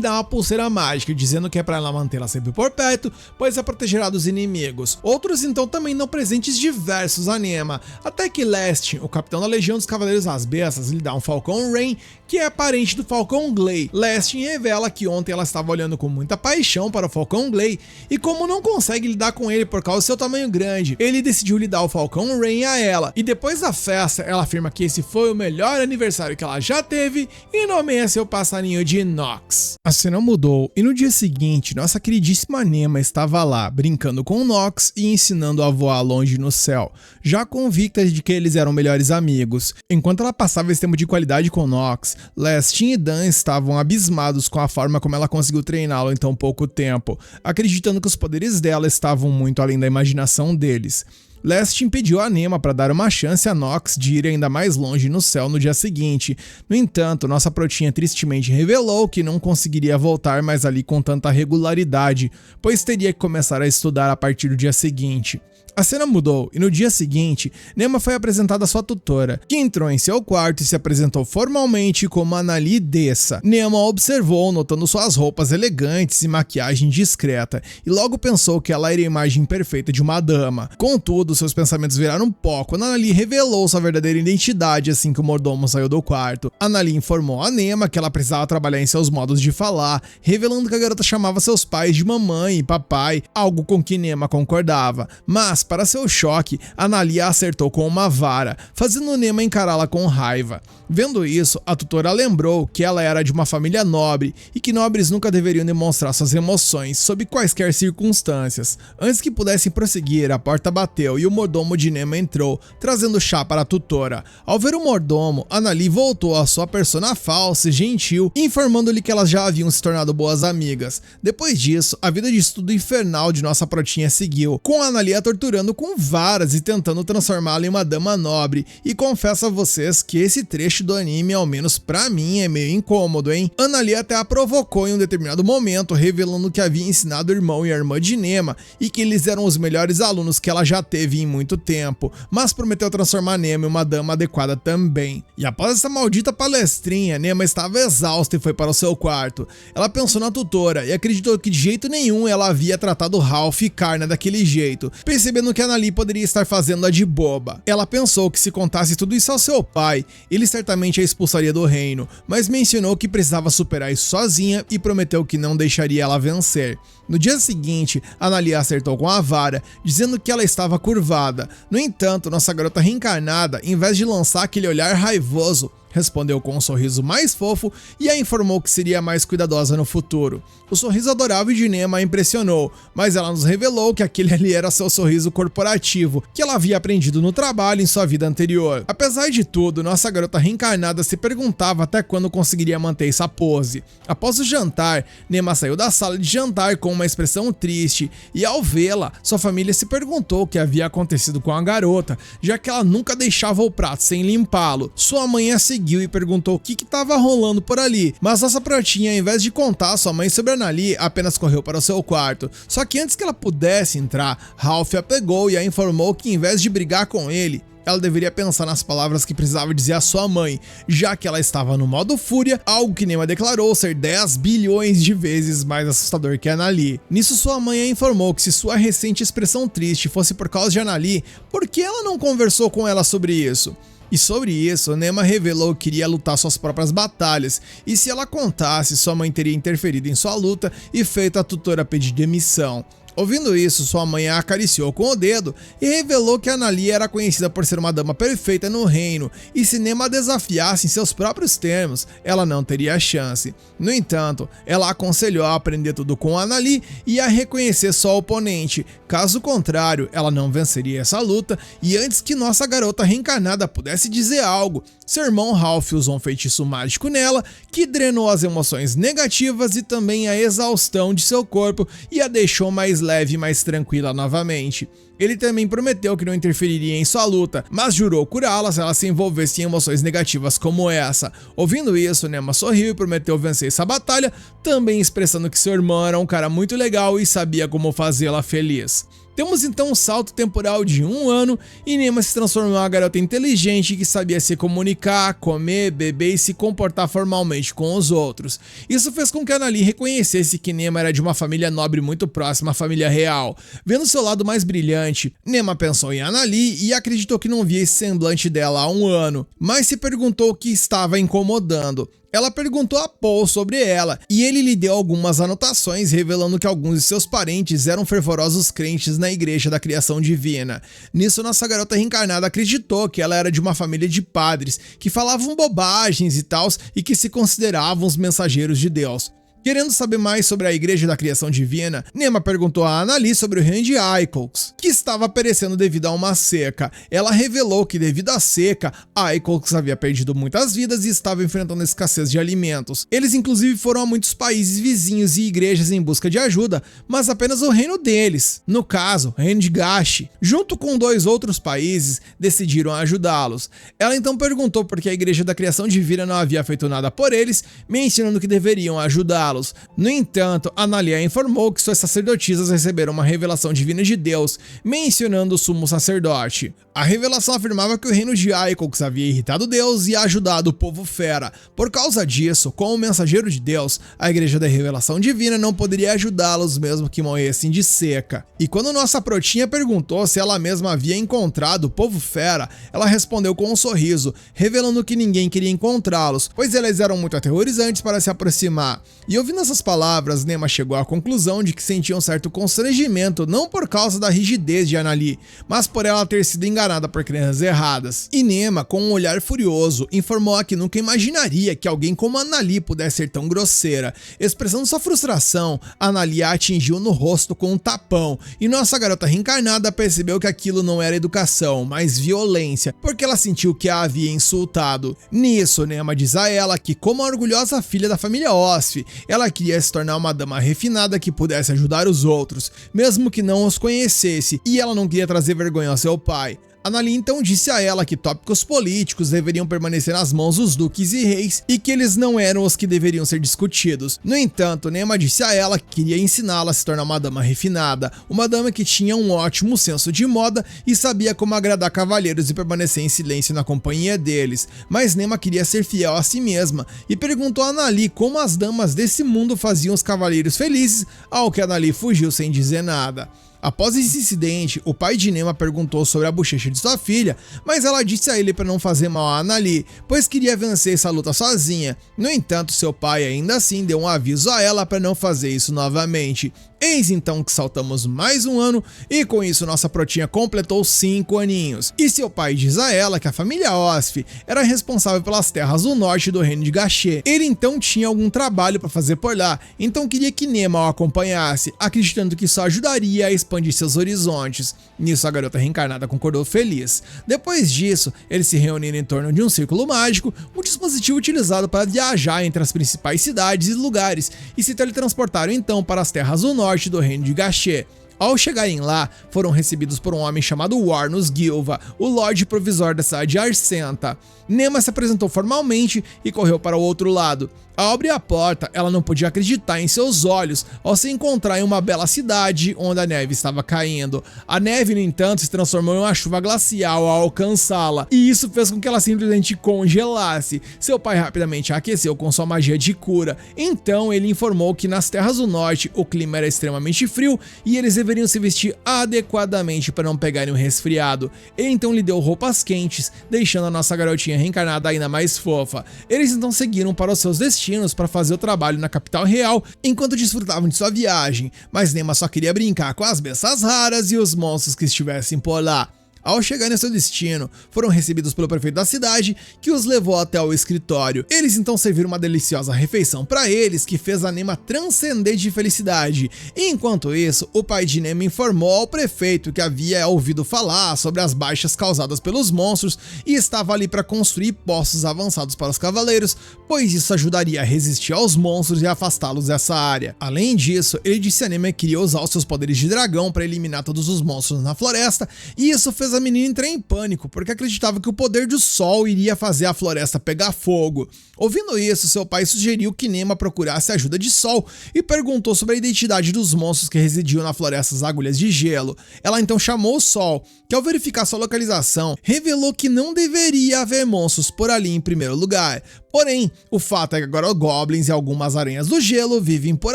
dá uma pulseira mágica, dizendo que é para ela mantê-la sempre por perto, pois a protegerá dos inimigos. Outros então também dão presentes diversos a Nema, até que Lestin, o capitão da legião dos Cavaleiros das Bestas, lhe dá um Falcão Rain, que é parente do Falcão Glay. Lestin revela que ontem ela estava olhando com muita paixão para o Falcão Glay e como não consegue lidar com ele por causa do seu tamanho grande, ele decidiu lhe dar o Falcão Rain a ela. E depois da festa, ela afirma que esse foi o melhor aniversário que ela já teve e nomeia seu passarinho de Nox. A cena mudou e no dia seguinte, nossa queridíssima Nema estava lá, brincando com Nox e ensinando a voar longe no céu, já convicta de que eles eram melhores amigos. Enquanto ela passava esse tempo de qualidade com Nox, Lestin e Dan estavam abismados com a forma como ela conseguiu treiná-lo em tão pouco tempo, acreditando que os poderes dela estavam muito além da imaginação deles. Lestin pediu a Nema para dar uma chance a Nox de ir ainda mais longe no céu no dia seguinte. No entanto, nossa protinha tristemente revelou que não conseguiria voltar mais ali com tanta regularidade, pois teria que começar a estudar a partir do dia seguinte. A cena mudou e no dia seguinte, Nema foi apresentada à sua tutora, que entrou em seu quarto e se apresentou formalmente como Anali Dessa. Nema observou, notando suas roupas elegantes e maquiagem discreta, e logo pensou que ela era a imagem perfeita de uma dama. Contudo, seus pensamentos viraram pó quando Anali revelou sua verdadeira identidade assim que o mordomo saiu do quarto. Anali informou a Nema que ela precisava trabalhar em seus modos de falar, revelando que a garota chamava seus pais de mamãe e papai, algo com que Nema concordava. Mas, para seu choque, Anali a acertou com uma vara, fazendo Nema encará-la com raiva. Vendo isso, a tutora lembrou que ela era de uma família nobre e que nobres nunca deveriam demonstrar suas emoções sob quaisquer circunstâncias. Antes que pudessem prosseguir, a porta bateu e o mordomo de Nema entrou, trazendo chá para a tutora. Ao ver o mordomo, Anali voltou à sua persona falsa e gentil, informando-lhe que elas já haviam se tornado boas amigas. Depois disso, a vida de estudo infernal de nossa protinha seguiu, com Anali a torturando com varas e tentando transformá-la em uma dama nobre. E confesso a vocês que esse trecho do anime, ao menos pra mim, é meio incômodo, hein? Anali até a provocou em um determinado momento, revelando que havia ensinado o irmão e a irmã de Nema e que eles eram os melhores alunos que ela já teve em muito tempo, mas prometeu transformar Nema em uma dama adequada também. E após essa maldita palestrinha, Nema estava exausta e foi para o seu quarto. Ela pensou na tutora e acreditou que de jeito nenhum ela havia tratado Ralph e Karna daquele jeito, percebendo que Anali poderia estar fazendo-a de boba. Ela pensou que se contasse tudo isso ao seu pai, ele certamente a expulsaria do reino, mas mencionou que precisava superar isso sozinha e prometeu que não deixaria ela vencer. No dia seguinte, Anali a acertou com a vara, dizendo que ela estava curvada. No entanto, nossa garota reencarnada, em vez de lançar aquele olhar raivoso, respondeu com um sorriso mais fofo e a informou que seria mais cuidadosa no futuro. O sorriso adorável de Nema a impressionou, mas ela nos revelou que aquele ali era seu sorriso corporativo, que ela havia aprendido no trabalho em sua vida anterior. Apesar de tudo, nossa garota reencarnada se perguntava até quando conseguiria manter essa pose. Após o jantar, Nema saiu da sala de jantar com uma expressão triste, e ao vê-la, sua família se perguntou o que havia acontecido com a garota, já que ela nunca deixava o prato sem limpá-lo. Sua mãe a seguiu e perguntou o que estava rolando por ali, mas nossa pratinha, ao invés de contar a sua mãe sobre a Anali, apenas correu para o seu quarto. Só que antes que ela pudesse entrar, Ralph a pegou e a informou que, em vez de brigar com ele, ela deveria pensar nas palavras que precisava dizer à sua mãe, já que ela estava no modo fúria, algo que Nema declarou ser 10 bilhões de vezes mais assustador que a Anali. Nisso, sua mãe a informou que se sua recente expressão triste fosse por causa de Anali, por que ela não conversou com ela sobre isso? E sobre isso, Nema revelou que queria lutar suas próprias batalhas, e se ela contasse, sua mãe teria interferido em sua luta e feito a tutora pedir demissão. Ouvindo isso, sua mãe a acariciou com o dedo e revelou que Anali era conhecida por ser uma dama perfeita no reino, e se Nema a desafiasse em seus próprios termos, ela não teria chance. No entanto, ela aconselhou a aprender tudo com Anali e a reconhecer sua oponente, caso contrário, ela não venceria essa luta, e antes que nossa garota reencarnada pudesse dizer algo, seu irmão Ralph usou um feitiço mágico nela, que drenou as emoções negativas e também a exaustão de seu corpo e a deixou mais leve e mais tranquila novamente. Ele também prometeu que não interferiria em sua luta, mas jurou curá-la se ela se envolvesse em emoções negativas como essa. Ouvindo isso, Nema sorriu e prometeu vencer essa batalha, também expressando que seu irmão era um cara muito legal e sabia como fazê-la feliz. Temos então um salto temporal de 1 ano e Nema se transformou em uma garota inteligente que sabia se comunicar, comer, beber e se comportar formalmente com os outros. Isso fez com que Anali reconhecesse que Nema era de uma família nobre muito próxima à família real. Vendo seu lado mais brilhante, Nema pensou em Anali e acreditou que não via esse semblante dela há 1 ano, mas se perguntou o que estava incomodando. Ela perguntou a Paul sobre ela, e ele lhe deu algumas anotações revelando que alguns de seus parentes eram fervorosos crentes na Igreja da Criação Divina. Nisso, nossa garota reencarnada acreditou que ela era de uma família de padres, que falavam bobagens e tals, e que se consideravam os mensageiros de Deus. Querendo saber mais sobre a Igreja da Criação Divina, Nema perguntou a Anali sobre o reino de Icolx, que estava perecendo devido a uma seca. Ela revelou que devido à seca, Icolx havia perdido muitas vidas e estava enfrentando escassez de alimentos. Eles inclusive foram a muitos países vizinhos e igrejas em busca de ajuda, mas apenas o reino deles, no caso, o reino de Gashi, junto com 2 outros países, decidiram ajudá-los. Ela então perguntou por que a Igreja da Criação Divina não havia feito nada por eles, mencionando que deveriam ajudá-los. No entanto, Anali a informou que suas sacerdotisas receberam uma revelação divina de Deus, mencionando o sumo sacerdote. A revelação afirmava que o reino de Icolx havia irritado Deus e ajudado o povo fera. Por causa disso, como mensageiro de Deus, a Igreja da Revelação Divina não poderia ajudá-los mesmo que morressem de seca. E quando nossa protinha perguntou se ela mesma havia encontrado o povo fera, ela respondeu com um sorriso, revelando que ninguém queria encontrá-los, pois eles eram muito aterrorizantes para se aproximar. E ouvindo essas palavras, Nema chegou à conclusão de que sentia um certo constrangimento não por causa da rigidez de Anali, mas por ela ter sido enganada por crenças erradas. E Nema, com um olhar furioso, informou que nunca imaginaria que alguém como Anali pudesse ser tão grosseira. Expressando sua frustração, Anali a atingiu no rosto com um tapão, e nossa garota reencarnada percebeu que aquilo não era educação, mas violência, porque ela sentiu que a havia insultado. Nisso, Nema diz a ela que, como a orgulhosa filha da família Osf, ela queria se tornar uma dama refinada que pudesse ajudar os outros, mesmo que não os conhecesse, e ela não queria trazer vergonha ao seu pai. Anali então disse a ela que tópicos políticos deveriam permanecer nas mãos dos duques e reis e que eles não eram os que deveriam ser discutidos. No entanto, Nema disse a ela que queria ensiná-la a se tornar uma dama refinada, uma dama que tinha um ótimo senso de moda e sabia como agradar cavalheiros e permanecer em silêncio na companhia deles. Mas Nema queria ser fiel a si mesma e perguntou a Anali como as damas desse mundo faziam os cavalheiros felizes, ao que Anali fugiu sem dizer nada. Após esse incidente, o pai de Nema perguntou sobre a bochecha de sua filha, mas ela disse a ele para não fazer mal a Anali, pois queria vencer essa luta sozinha. No entanto, seu pai ainda assim deu um aviso a ela para não fazer isso novamente. Eis então que saltamos mais um ano e com isso nossa protinha completou 5 aninhos. E seu pai diz a ela que a família Osf era responsável pelas terras do norte do reino de Gashê. Ele então tinha algum trabalho para fazer por lá, então queria que Nema o acompanhasse, acreditando que isso ajudaria a expandir seus horizontes. Nisso a garota reencarnada concordou feliz. Depois disso, eles se reuniram em torno de um círculo mágico, um dispositivo utilizado para viajar entre as principais cidades e lugares, e se teletransportaram então para as terras do norte do reino de Gashê. Ao chegarem lá, foram recebidos por um homem chamado Warnus Gilva, o Lorde Provisor da cidade de Arsenta. Nema se apresentou formalmente e correu para o outro lado. Ao abrir a porta, ela não podia acreditar em seus olhos ao se encontrar em uma bela cidade onde a neve estava caindo. A neve, no entanto, se transformou em uma chuva glacial ao alcançá-la, e isso fez com que ela simplesmente congelasse. Seu pai rapidamente a aqueceu com sua magia de cura. Então ele informou que nas terras do norte o clima era extremamente frio e eles deveriam se vestir adequadamente para não pegarem um resfriado. Ele então lhe deu roupas quentes, deixando a nossa garotinha reencarnada ainda mais fofa. Eles então seguiram para os seus destinos para fazer o trabalho na capital real, enquanto desfrutavam de sua viagem, mas Nema só queria brincar com as bestas raras e os monstros que estivessem por lá. Ao chegar em seu destino, foram recebidos pelo prefeito da cidade, que os levou até o escritório. Eles então serviram uma deliciosa refeição para eles, que fez a Nema transcender de felicidade. E enquanto isso, o pai de Nema informou ao prefeito que havia ouvido falar sobre as baixas causadas pelos monstros e estava ali para construir postos avançados para os cavaleiros, pois isso ajudaria a resistir aos monstros e afastá-los dessa área. Além disso, ele disse a Nema que queria usar os seus poderes de dragão para eliminar todos os monstros na floresta, e isso fez a menina entrar em pânico, porque acreditava que o poder do sol iria fazer a floresta pegar fogo. Ouvindo isso, seu pai sugeriu que Nema procurasse ajuda de Sol e perguntou sobre a identidade dos monstros que residiam na floresta das agulhas de gelo. Ela então chamou o Sol, que ao verificar sua localização, revelou que não deveria haver monstros por ali em primeiro lugar. Porém, o fato é que agora goblins e algumas aranhas do gelo vivem por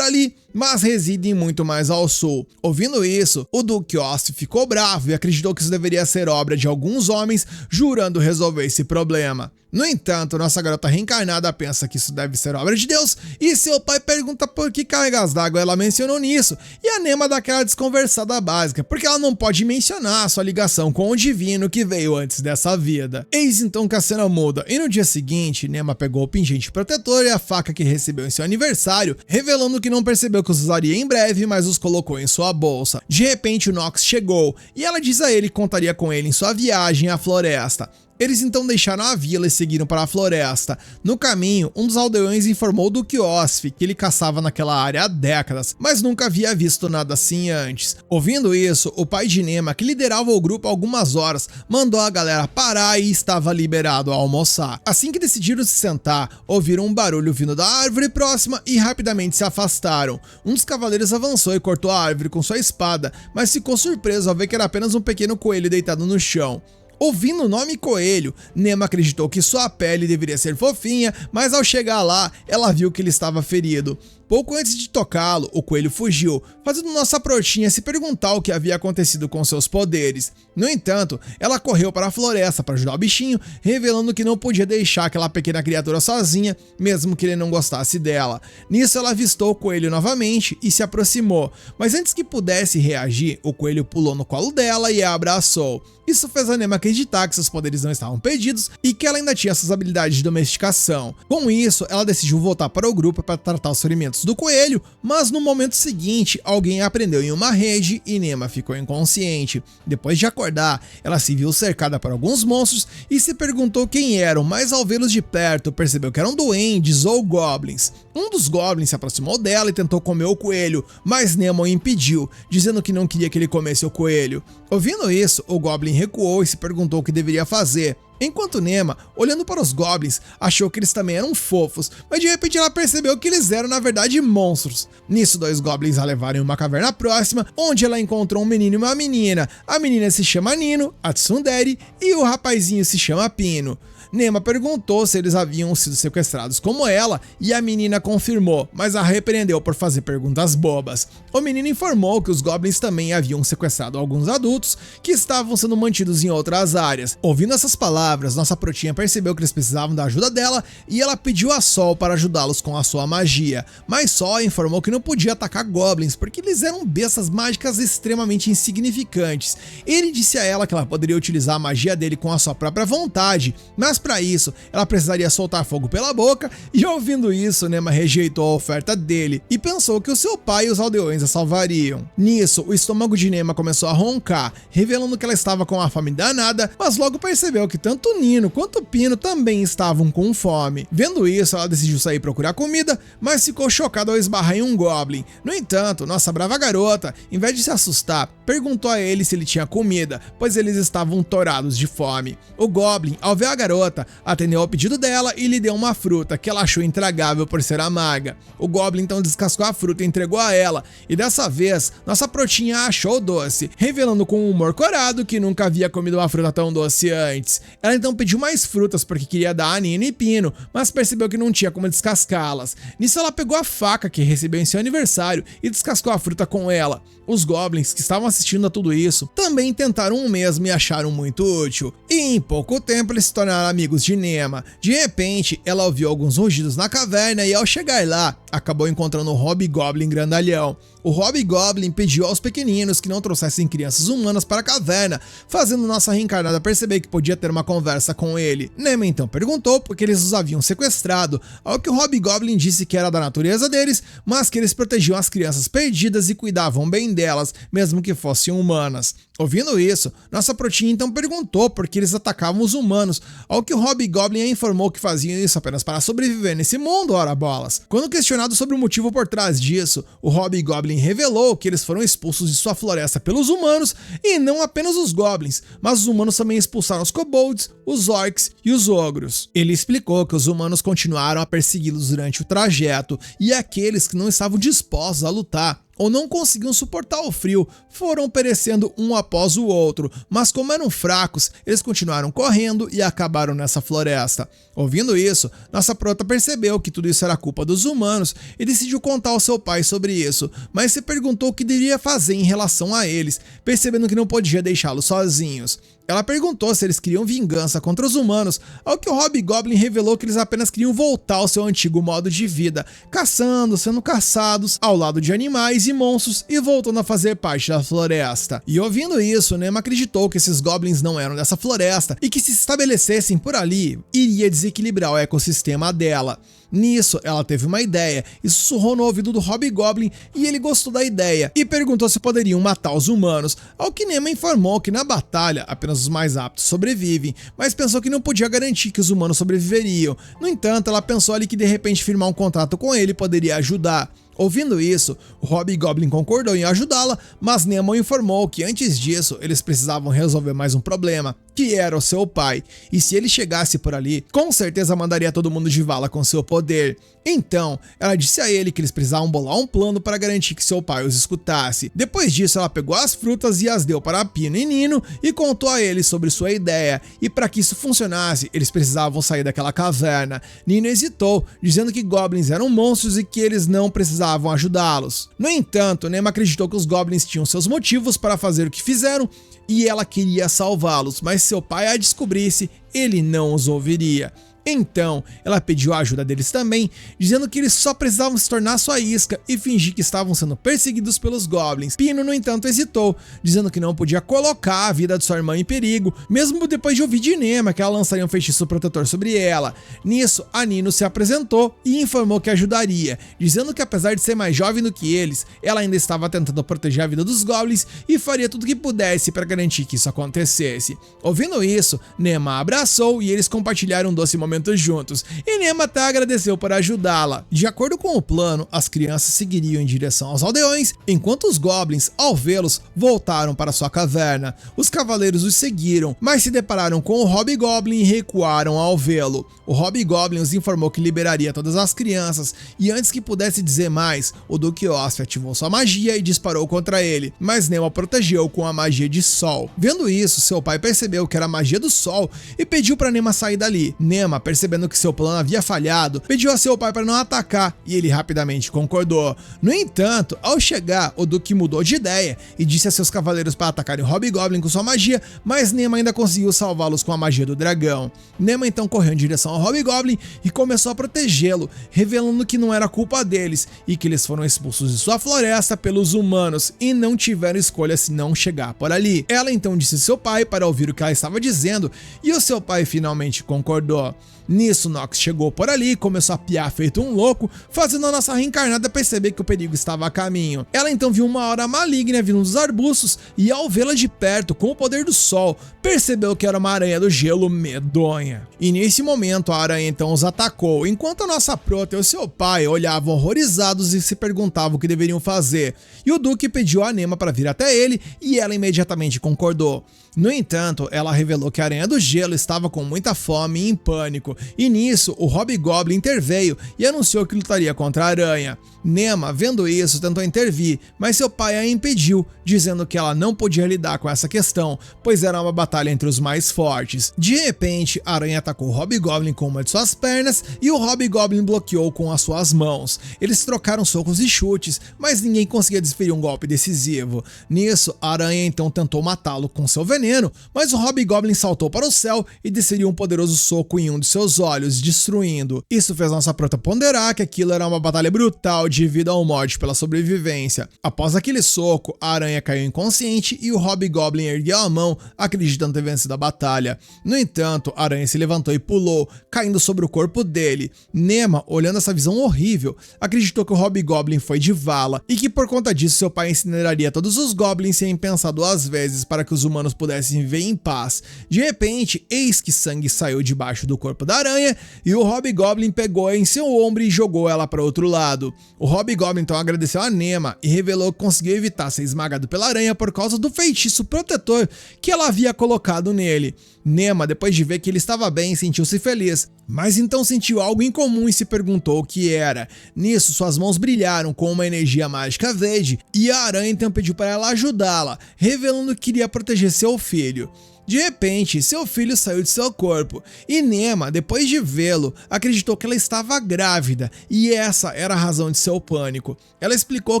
ali, mas residem muito mais ao sul. Ouvindo isso, o Duque Osf ficou bravo e acreditou que isso deveria ser obra de alguns homens, jurando resolver esse problema. No entanto, nossa garota reencarnada pensa que isso deve ser obra de Deus, e seu pai pergunta por que cargas d'água ela mencionou nisso, e a Nema dá aquela desconversada básica, porque ela não pode mencionar sua ligação com o divino que veio antes dessa vida. Eis então que a cena muda, e no dia seguinte, Nema pegou o pingente protetor e a faca que recebeu em seu aniversário, revelando que não percebeu que os usaria em breve, mas os colocou em sua bolsa. De repente, o Nox chegou, e ela diz a ele que contaria com ele em sua viagem à floresta. Eles então deixaram a vila e seguiram para a floresta. No caminho, um dos aldeões informou do Duque Osf que ele caçava naquela área há décadas, mas nunca havia visto nada assim antes. Ouvindo isso, o pai de Nema, que liderava o grupo há algumas horas, mandou a galera parar e estava liberado a almoçar. Assim que decidiram se sentar, ouviram um barulho vindo da árvore próxima e rapidamente se afastaram. Um dos cavaleiros avançou e cortou a árvore com sua espada, mas ficou surpreso ao ver que era apenas um pequeno coelho deitado no chão. Ouvindo o nome Coelho, Nema acreditou que sua pele deveria ser fofinha, mas ao chegar lá, ela viu que ele estava ferido. Pouco antes de tocá-lo, o coelho fugiu, fazendo nossa protinha se perguntar o que havia acontecido com seus poderes. No entanto, ela correu para a floresta para ajudar o bichinho, revelando que não podia deixar aquela pequena criatura sozinha, mesmo que ele não gostasse dela. Nisso, ela avistou o coelho novamente e se aproximou, mas antes que pudesse reagir, o coelho pulou no colo dela e a abraçou. Isso fez a Nema acreditar que seus poderes não estavam perdidos e que ela ainda tinha suas habilidades de domesticação. Com isso, ela decidiu voltar para o grupo para tratar os ferimentos do coelho, mas no momento seguinte, alguém a prendeu em uma rede e Nema ficou inconsciente. Depois de acordar, ela se viu cercada por alguns monstros e se perguntou quem eram, mas ao vê-los de perto, percebeu que eram duendes ou goblins. Um dos goblins se aproximou dela e tentou comer o coelho, mas Nema o impediu, dizendo que não queria que ele comesse o coelho. Ouvindo isso, o goblin recuou e se perguntou o que deveria fazer. Enquanto Nema, olhando para os goblins, achou que eles também eram fofos, mas de repente ela percebeu que eles eram na verdade monstros. Nisso, dois goblins a levaram em uma caverna próxima, onde ela encontrou um menino e uma menina. A menina se chama Nino, a Tsundere, e o rapazinho se chama Pino. Nema perguntou se eles haviam sido sequestrados como ela, e a menina confirmou, mas a repreendeu por fazer perguntas bobas. O menino informou que os goblins também haviam sequestrado alguns adultos que estavam sendo mantidos em outras áreas. Ouvindo essas palavras, palavras, nossa protinha percebeu que eles precisavam da ajuda dela e ela pediu a Sol para ajudá-los com a sua magia, mas Sol informou que não podia atacar goblins porque eles eram bestas mágicas extremamente insignificantes. Ele disse a ela que ela poderia utilizar a magia dele com a sua própria vontade, mas para isso ela precisaria soltar fogo pela boca, e ouvindo isso, Nema rejeitou a oferta dele e pensou que o seu pai e os aldeões a salvariam. Nisso, o estômago de Nema começou a roncar, revelando que ela estava com uma fome danada, mas logo percebeu que tanto Nino quanto Pino também estavam com fome. Vendo isso, ela decidiu sair procurar comida, mas ficou chocada ao esbarrar em um goblin. No entanto, nossa brava garota, em vez de se assustar, perguntou a ele se ele tinha comida, pois eles estavam torados de fome. O goblin, ao ver a garota, atendeu ao pedido dela e lhe deu uma fruta que ela achou intragável por ser amarga. O goblin então descascou a fruta e entregou a ela, e dessa vez, nossa protinha a achou doce, revelando com um humor corado que nunca havia comido uma fruta tão doce antes. Ela então pediu mais frutas porque queria dar a Nino e Pino, mas percebeu que não tinha como descascá-las. Nisso ela pegou a faca que recebeu em seu aniversário e descascou a fruta com ela. Os goblins que estavam assistindo a tudo isso também tentaram o mesmo e acharam muito útil. E em pouco tempo eles se tornaram amigos de Nema. De repente, ela ouviu alguns rugidos na caverna e ao chegar lá, acabou encontrando o Hobgoblin grandalhão. O Hobgoblin pediu aos pequeninos que não trouxessem crianças humanas para a caverna, fazendo nossa reencarnada perceber que podia ter uma conversa com ele. Nema então perguntou por que eles os haviam sequestrado, ao que o Hobgoblin disse que era da natureza deles, mas que eles protegiam as crianças perdidas e cuidavam bem delas, mesmo que fossem humanas. Ouvindo isso, nossa protinha então perguntou por que eles atacavam os humanos, ao que o Hobgoblin a informou que faziam isso apenas para sobreviver nesse mundo, ora bolas. Quando questionado sobre o motivo por trás disso, o Hobgoblin revelou que eles foram expulsos de sua floresta pelos humanos, e não apenas os goblins, mas os humanos também expulsaram os kobolds, os orcs e os ogros. Ele explicou que os humanos continuaram a persegui-los durante o trajeto, e aqueles que não estavam dispostos a lutar ou não conseguiam suportar o frio, foram perecendo um após o outro, mas como eram fracos, eles continuaram correndo e acabaram nessa floresta. Ouvindo isso, nossa prota percebeu que tudo isso era culpa dos humanos e decidiu contar ao seu pai sobre isso, mas se perguntou o que deveria fazer em relação a eles, percebendo que não podia deixá-los sozinhos. Ela perguntou se eles queriam vingança contra os humanos, ao que o Hobgoblin revelou que eles apenas queriam voltar ao seu antigo modo de vida, caçando, sendo caçados, ao lado de animais e monstros e voltando a fazer parte da floresta. E ouvindo isso, Nema acreditou que esses goblins não eram dessa floresta e que se estabelecessem por ali, iria desequilibrar o ecossistema dela. Nisso, ela teve uma ideia e sussurrou no ouvido do Hobgoblin e ele gostou da ideia e perguntou se poderiam matar os humanos, ao que Nema informou que na batalha apenas os mais aptos sobrevivem, mas pensou que não podia garantir que os humanos sobreviveriam. No entanto, ela pensou ali que de repente firmar um contrato com ele poderia ajudar. Ouvindo isso, o Hobgoblin concordou em ajudá-la, mas Nema informou que antes disso eles precisavam resolver mais um problema, que era o seu pai, e se ele chegasse por ali, com certeza mandaria todo mundo de vala com seu poder. Então, ela disse a ele que eles precisavam bolar um plano para garantir que seu pai os escutasse. Depois disso, ela pegou as frutas e as deu para Pino e Nino e contou a eles sobre sua ideia, e para que isso funcionasse, eles precisavam sair daquela caverna. Nino hesitou, dizendo que goblins eram monstros e que eles não precisavam ajudá-los. No entanto, Nema acreditou que os goblins tinham seus motivos para fazer o que fizeram e ela queria salvá-los, mas se seu pai a descobrisse, ele não os ouviria. Então, ela pediu a ajuda deles também, dizendo que eles só precisavam se tornar sua isca e fingir que estavam sendo perseguidos pelos goblins. Pino, no entanto, hesitou, dizendo que não podia colocar a vida de sua irmã em perigo, mesmo depois de ouvir de Nema que ela lançaria um feitiço protetor sobre ela. Nisso, a Nino se apresentou e informou que ajudaria, dizendo que apesar de ser mais jovem do que eles, ela ainda estava tentando proteger a vida dos goblins e faria tudo o que pudesse para garantir que isso acontecesse. Ouvindo isso, Nema a abraçou e eles compartilharam um doce momento juntos, e Nema até agradeceu por ajudá-la. De acordo com o plano, as crianças seguiriam em direção aos aldeões, enquanto os goblins, ao vê-los, voltaram para sua caverna. Os cavaleiros os seguiram, mas se depararam com o Hobgoblin e recuaram ao vê-lo. O Hobgoblin os informou que liberaria todas as crianças, e antes que pudesse dizer mais, o Duque Osf ativou sua magia e disparou contra ele, mas Nema protegeu com a magia de Sol. Vendo isso, seu pai percebeu que era a magia do Sol e pediu para Nema sair dali. Nema percebendo que seu plano havia falhado, pediu a seu pai para não atacar e ele rapidamente concordou. No entanto, ao chegar, o Duque mudou de ideia e disse a seus cavaleiros para atacarem o Hobgoblin com sua magia, mas Nema ainda conseguiu salvá-los com a magia do dragão. Nema então correu em direção ao Hobgoblin e começou a protegê-lo, revelando que não era culpa deles e que eles foram expulsos de sua floresta pelos humanos e não tiveram escolha senão chegar por ali. Ela então disse ao seu pai para ouvir o que ela estava dizendo e o seu pai finalmente concordou. Nisso, Nox chegou por ali e começou a piar feito um louco, fazendo a nossa reencarnada perceber que o perigo estava a caminho. Ela então viu uma aura maligna vindo dos arbustos e ao vê-la de perto com o poder do sol, percebeu que era uma aranha do gelo medonha. E nesse momento a aranha então os atacou, enquanto a nossa prota e o seu pai olhavam horrorizados e se perguntavam o que deveriam fazer. E o Duque pediu a Nema para vir até ele e ela imediatamente concordou. No entanto, ela revelou que a aranha do gelo estava com muita fome e em pânico, e nisso o Hobgoblin interveio e anunciou que lutaria contra a aranha. Nema, vendo isso, tentou intervir, mas seu pai a impediu, dizendo que ela não podia lidar com essa questão, pois era uma batalha entre os mais fortes. De repente, a aranha atacou o Hobgoblin com uma de suas pernas e o Hobgoblin bloqueou com as suas mãos. Eles trocaram socos e chutes, mas ninguém conseguia desferir um golpe decisivo. Nisso, a aranha então tentou matá-lo com seu veneno, mas o Hobgoblin saltou para o céu e desferiu um poderoso soco em um de seus olhos, destruindo. Isso fez nossa prota ponderar que aquilo era uma batalha brutal de vida ou morte pela sobrevivência. Após aquele soco, a aranha caiu inconsciente e o Hobgoblin ergueu a mão, acreditando ter vencido a batalha. No entanto, a aranha se levantou e pulou, caindo sobre o corpo dele. Nema, olhando essa visão horrível, acreditou que o Hobgoblin foi de vala e que por conta disso seu pai incineraria todos os goblins sem pensar duas vezes para que os humanos pudessem viver em paz. De repente, eis que sangue saiu debaixo do corpo da aranha e o Hobgoblin pegou em seu ombro e jogou ela para outro lado. O Hobgoblin então agradeceu a Nema e revelou que conseguiu evitar ser esmagado pela aranha por causa do feitiço protetor que ela havia colocado nele. Nema, depois de ver que ele estava bem, sentiu-se feliz, mas então sentiu algo incomum e se perguntou o que era. Nisso, suas mãos brilharam com uma energia mágica verde e a aranha então pediu para ela ajudá-la, revelando que queria proteger seu filho. De repente, seu filho saiu de seu corpo e Nema, depois de vê-lo, acreditou que ela estava grávida e essa era a razão de seu pânico. Ela explicou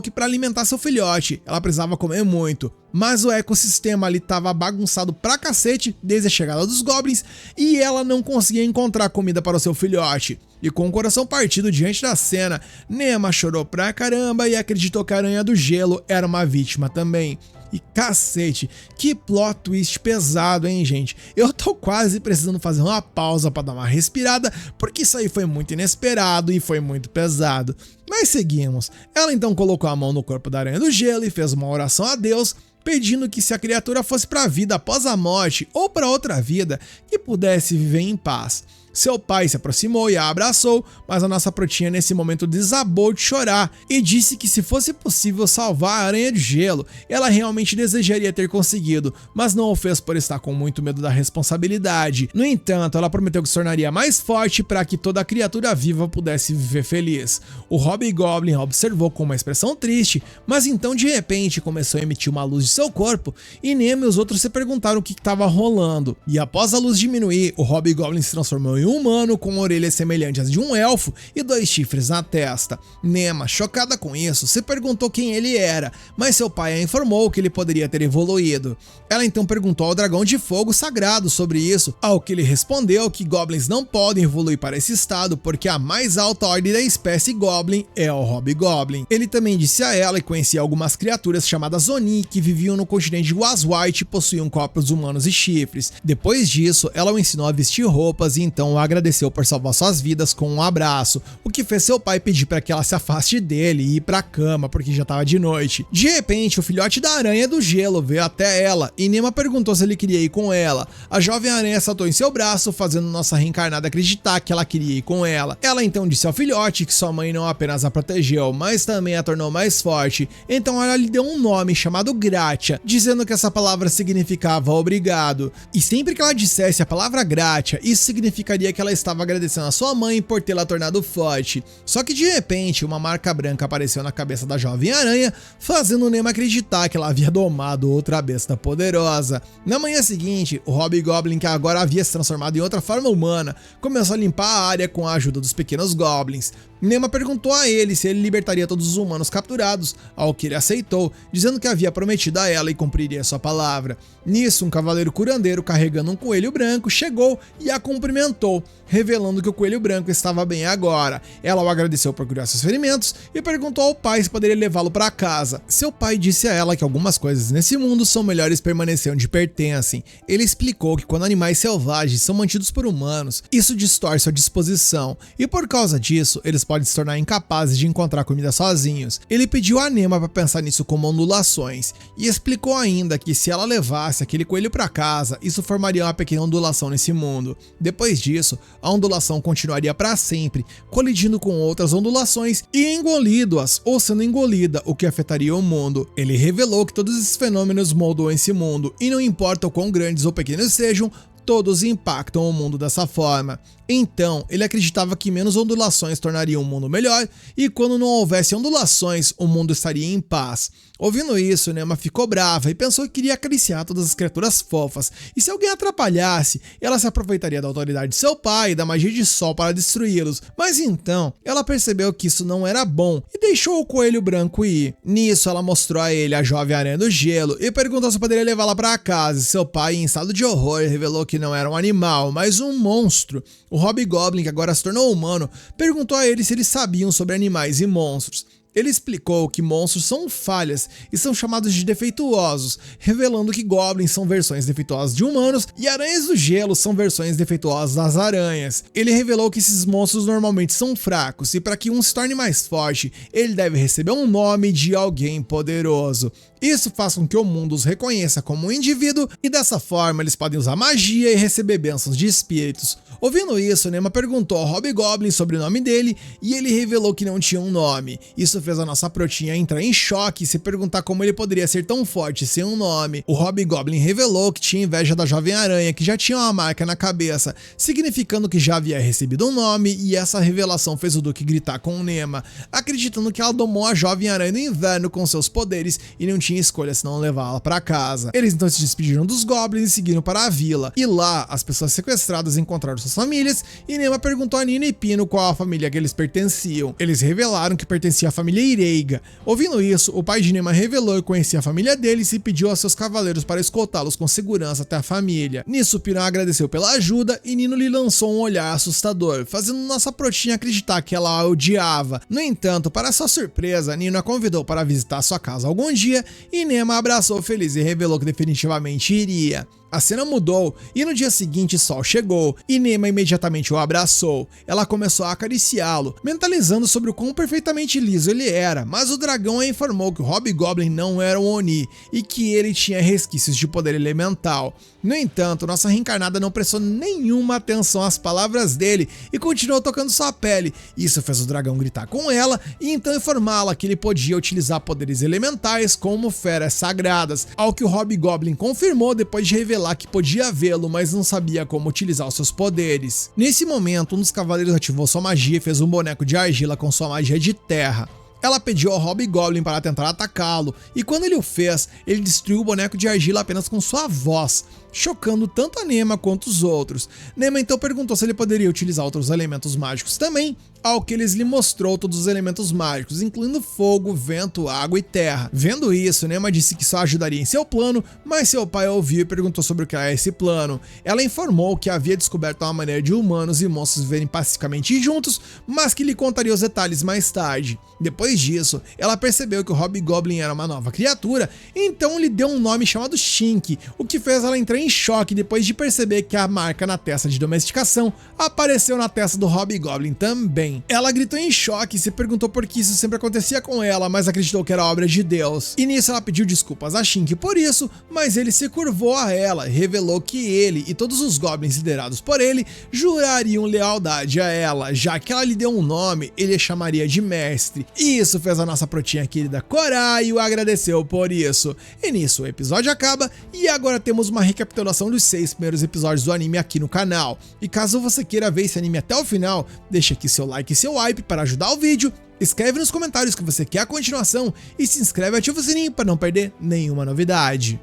que para alimentar seu filhote, ela precisava comer muito, mas o ecossistema ali estava bagunçado pra cacete desde a chegada dos goblins e ela não conseguia encontrar comida para o seu filhote. E com o coração partido diante da cena, Nema chorou pra caramba e acreditou que a aranha do gelo era uma vítima também. E cacete, que plot twist pesado, hein, gente? Eu tô quase precisando fazer uma pausa pra dar uma respirada, porque isso aí foi muito inesperado e foi muito pesado. Mas seguimos. Ela então colocou a mão no corpo da aranha do gelo e fez uma oração a Deus, pedindo que se a criatura fosse pra vida após a morte ou pra outra vida, que pudesse viver em paz. Seu pai se aproximou e a abraçou, mas a nossa protinha nesse momento desabou de chorar e disse que se fosse possível salvar a aranha de gelo, ela realmente desejaria ter conseguido, mas não o fez por estar com muito medo da responsabilidade. No entanto, ela prometeu que se tornaria mais forte para que toda criatura viva pudesse viver feliz. O Hobgoblin observou com uma expressão triste, mas então de repente começou a emitir uma luz de seu corpo e Nema e os outros se perguntaram o que estava rolando. E após a luz diminuir, o Hobgoblin se transformou em um humano com orelhas semelhantes às de um elfo e 2 chifres na testa. Nema, chocada com isso, se perguntou quem ele era, mas seu pai a informou que ele poderia ter evoluído. Ela então perguntou ao dragão de fogo sagrado sobre isso, ao que ele respondeu que goblins não podem evoluir para esse estado porque a mais alta ordem da espécie goblin é o Hobgoblin. Ele também disse a ela que conhecia algumas criaturas chamadas Oni que viviam no continente de Waswhite e possuíam corpos humanos e chifres. Depois disso, ela o ensinou a vestir roupas e então o agradeceu por salvar suas vidas com um abraço, o que fez seu pai pedir para que ela se afaste dele e ir para a cama porque já estava de noite. De repente, o filhote da aranha do gelo veio até ela e Nema perguntou se ele queria ir com ela. A jovem aranha saltou em seu braço, fazendo nossa reencarnada acreditar que ela queria ir com ela. Ela então disse ao filhote que sua mãe não apenas a protegeu, mas também a tornou mais forte. Então ela lhe deu um nome chamado Gratia, dizendo que essa palavra significava obrigado. E sempre que ela dissesse a palavra Gratia, isso significaria pensaria que ela estava agradecendo a sua mãe por tê-la tornado forte. Só que de repente, uma marca branca apareceu na cabeça da jovem aranha, fazendo Nemo acreditar que ela havia domado outra besta poderosa. Na manhã seguinte, o Hobgoblin, que agora havia se transformado em outra forma humana, começou a limpar a área com a ajuda dos pequenos goblins. Nemo perguntou a ele se ele libertaria todos os humanos capturados, ao que ele aceitou, dizendo que havia prometido a ela e cumpriria sua palavra. Nisso, um cavaleiro curandeiro carregando um coelho branco chegou e a cumprimentou, revelando que o coelho branco estava bem agora. Ela o agradeceu por curar seus ferimentos e perguntou ao pai se poderia levá-lo para casa. Seu pai disse a ela que algumas coisas nesse mundo são melhores permanecer onde pertencem. Ele explicou que quando animais selvagens são mantidos por humanos, isso distorce a disposição, e por causa disso, eles podem se tornar incapazes de encontrar comida sozinhos. Ele pediu a Nema para pensar nisso como ondulações, e explicou ainda que se ela levasse aquele coelho para casa, isso formaria uma pequena ondulação nesse mundo. Depois disso, a ondulação continuaria para sempre, colidindo com outras ondulações e engolindo-as ou sendo engolida, o que afetaria o mundo. Ele revelou que todos esses fenômenos moldam esse mundo, e não importa o quão grandes ou pequenos sejam, todos impactam o mundo dessa forma. Então, ele acreditava que menos ondulações tornariam o mundo melhor, e quando não houvesse ondulações, o mundo estaria em paz. Ouvindo isso, Nema ficou brava e pensou que queria acariciar todas as criaturas fofas, e se alguém atrapalhasse, ela se aproveitaria da autoridade de seu pai e da magia de sol para destruí-los. Mas então, ela percebeu que isso não era bom e deixou o coelho branco ir. Nisso, ela mostrou a ele a jovem aranha do gelo e perguntou se poderia levá-la para casa. Seu pai, em estado de horror, revelou que não era um animal, mas um monstro. O Hobgoblin, que agora se tornou humano, perguntou a ele se eles sabiam sobre animais e monstros. Ele explicou que monstros são falhas e são chamados de defeituosos, revelando que goblins são versões defeituosas de humanos e aranhas do gelo são versões defeituosas das aranhas. Ele revelou que esses monstros normalmente são fracos e para que um se torne mais forte, ele deve receber um nome de alguém poderoso. Isso faz com que o mundo os reconheça como um indivíduo e dessa forma eles podem usar magia e receber bênçãos de espíritos. Ouvindo isso, Nema perguntou ao Hobgoblin sobre o nome dele e ele revelou que não tinha um nome. Isso fez a nossa protinha entrar em choque e se perguntar como ele poderia ser tão forte sem um nome. O Hobgoblin revelou que tinha inveja da jovem aranha, que já tinha uma marca na cabeça, significando que já havia recebido um nome, e essa revelação fez o Duque gritar com o Nema, acreditando que ela domou a jovem aranha do inverno com seus poderes e não tinha escolha senão levá-la para casa. Eles então se despediram dos goblins e seguiram para a vila, e lá as pessoas sequestradas encontraram suas famílias e Nema perguntou a Nina e Pino qual a família que eles pertenciam. Eles revelaram que pertencia à família Ireiga. Ouvindo isso, o pai de Nema revelou que conhecia a família deles e pediu a seus cavaleiros para escoltá-los com segurança até a família. Nisso, Pino agradeceu pela ajuda e Nino lhe lançou um olhar assustador, fazendo nossa protinha acreditar que ela a odiava. No entanto, para sua surpresa, Nino a convidou para visitar sua casa algum dia e Nema abraçou feliz e revelou que definitivamente iria. A cena mudou e no dia seguinte Sol chegou e Nema imediatamente o abraçou. Ela começou a acariciá-lo, mentalizando sobre o quão perfeitamente liso ele era, mas o dragão a informou que o Hobgoblin não era um Oni e que ele tinha resquícios de poder elemental. No entanto, nossa reencarnada não prestou nenhuma atenção às palavras dele e continuou tocando sua pele. Isso fez o dragão gritar com ela e então informá-la que ele podia utilizar poderes elementais como feras sagradas, ao que o Hobgoblin confirmou depois de revelar que podia vê-lo, mas não sabia como utilizar os seus poderes. Nesse momento, um dos cavaleiros ativou sua magia e fez um boneco de argila com sua magia de terra. Ela pediu ao Hobgoblin para tentar atacá-lo, e quando ele o fez, ele destruiu o boneco de argila apenas com sua voz, chocando tanto a Nema quanto os outros. Nema então perguntou se ele poderia utilizar outros elementos mágicos também, ao que eles lhe mostrou todos os elementos mágicos, incluindo fogo, vento, água e terra. Vendo isso, Nema disse que só ajudaria em seu plano, mas seu pai ouviu e perguntou sobre o que era esse plano. Ela informou que havia descoberto uma maneira de humanos e monstros viverem pacificamente juntos, mas que lhe contaria os detalhes mais tarde. Depois disso, ela percebeu que o Hobgoblin era uma nova criatura, então lhe deu um nome chamado Shink, o que fez ela entrar em choque depois de perceber que a marca na testa de domesticação apareceu na testa do Hobgoblin também. Goblin. Ela gritou em choque e se perguntou por que isso sempre acontecia com ela, mas acreditou que era obra de Deus. E nisso ela pediu desculpas a Shink por isso, mas ele se curvou a ela, revelou que ele e todos os Goblins liderados por ele jurariam lealdade a ela, já que ela lhe deu um nome, ele a chamaria de mestre. E isso fez a nossa protinha querida corar e o agradeceu por isso. E nisso o episódio acaba e agora temos uma recapitulação dos 6 primeiros episódios do anime aqui no canal. E caso você queira ver esse anime até o final, deixa aqui seu like e seu hype para ajudar o vídeo, escreve nos comentários que você quer a continuação e se inscreve e ativa o sininho para não perder nenhuma novidade.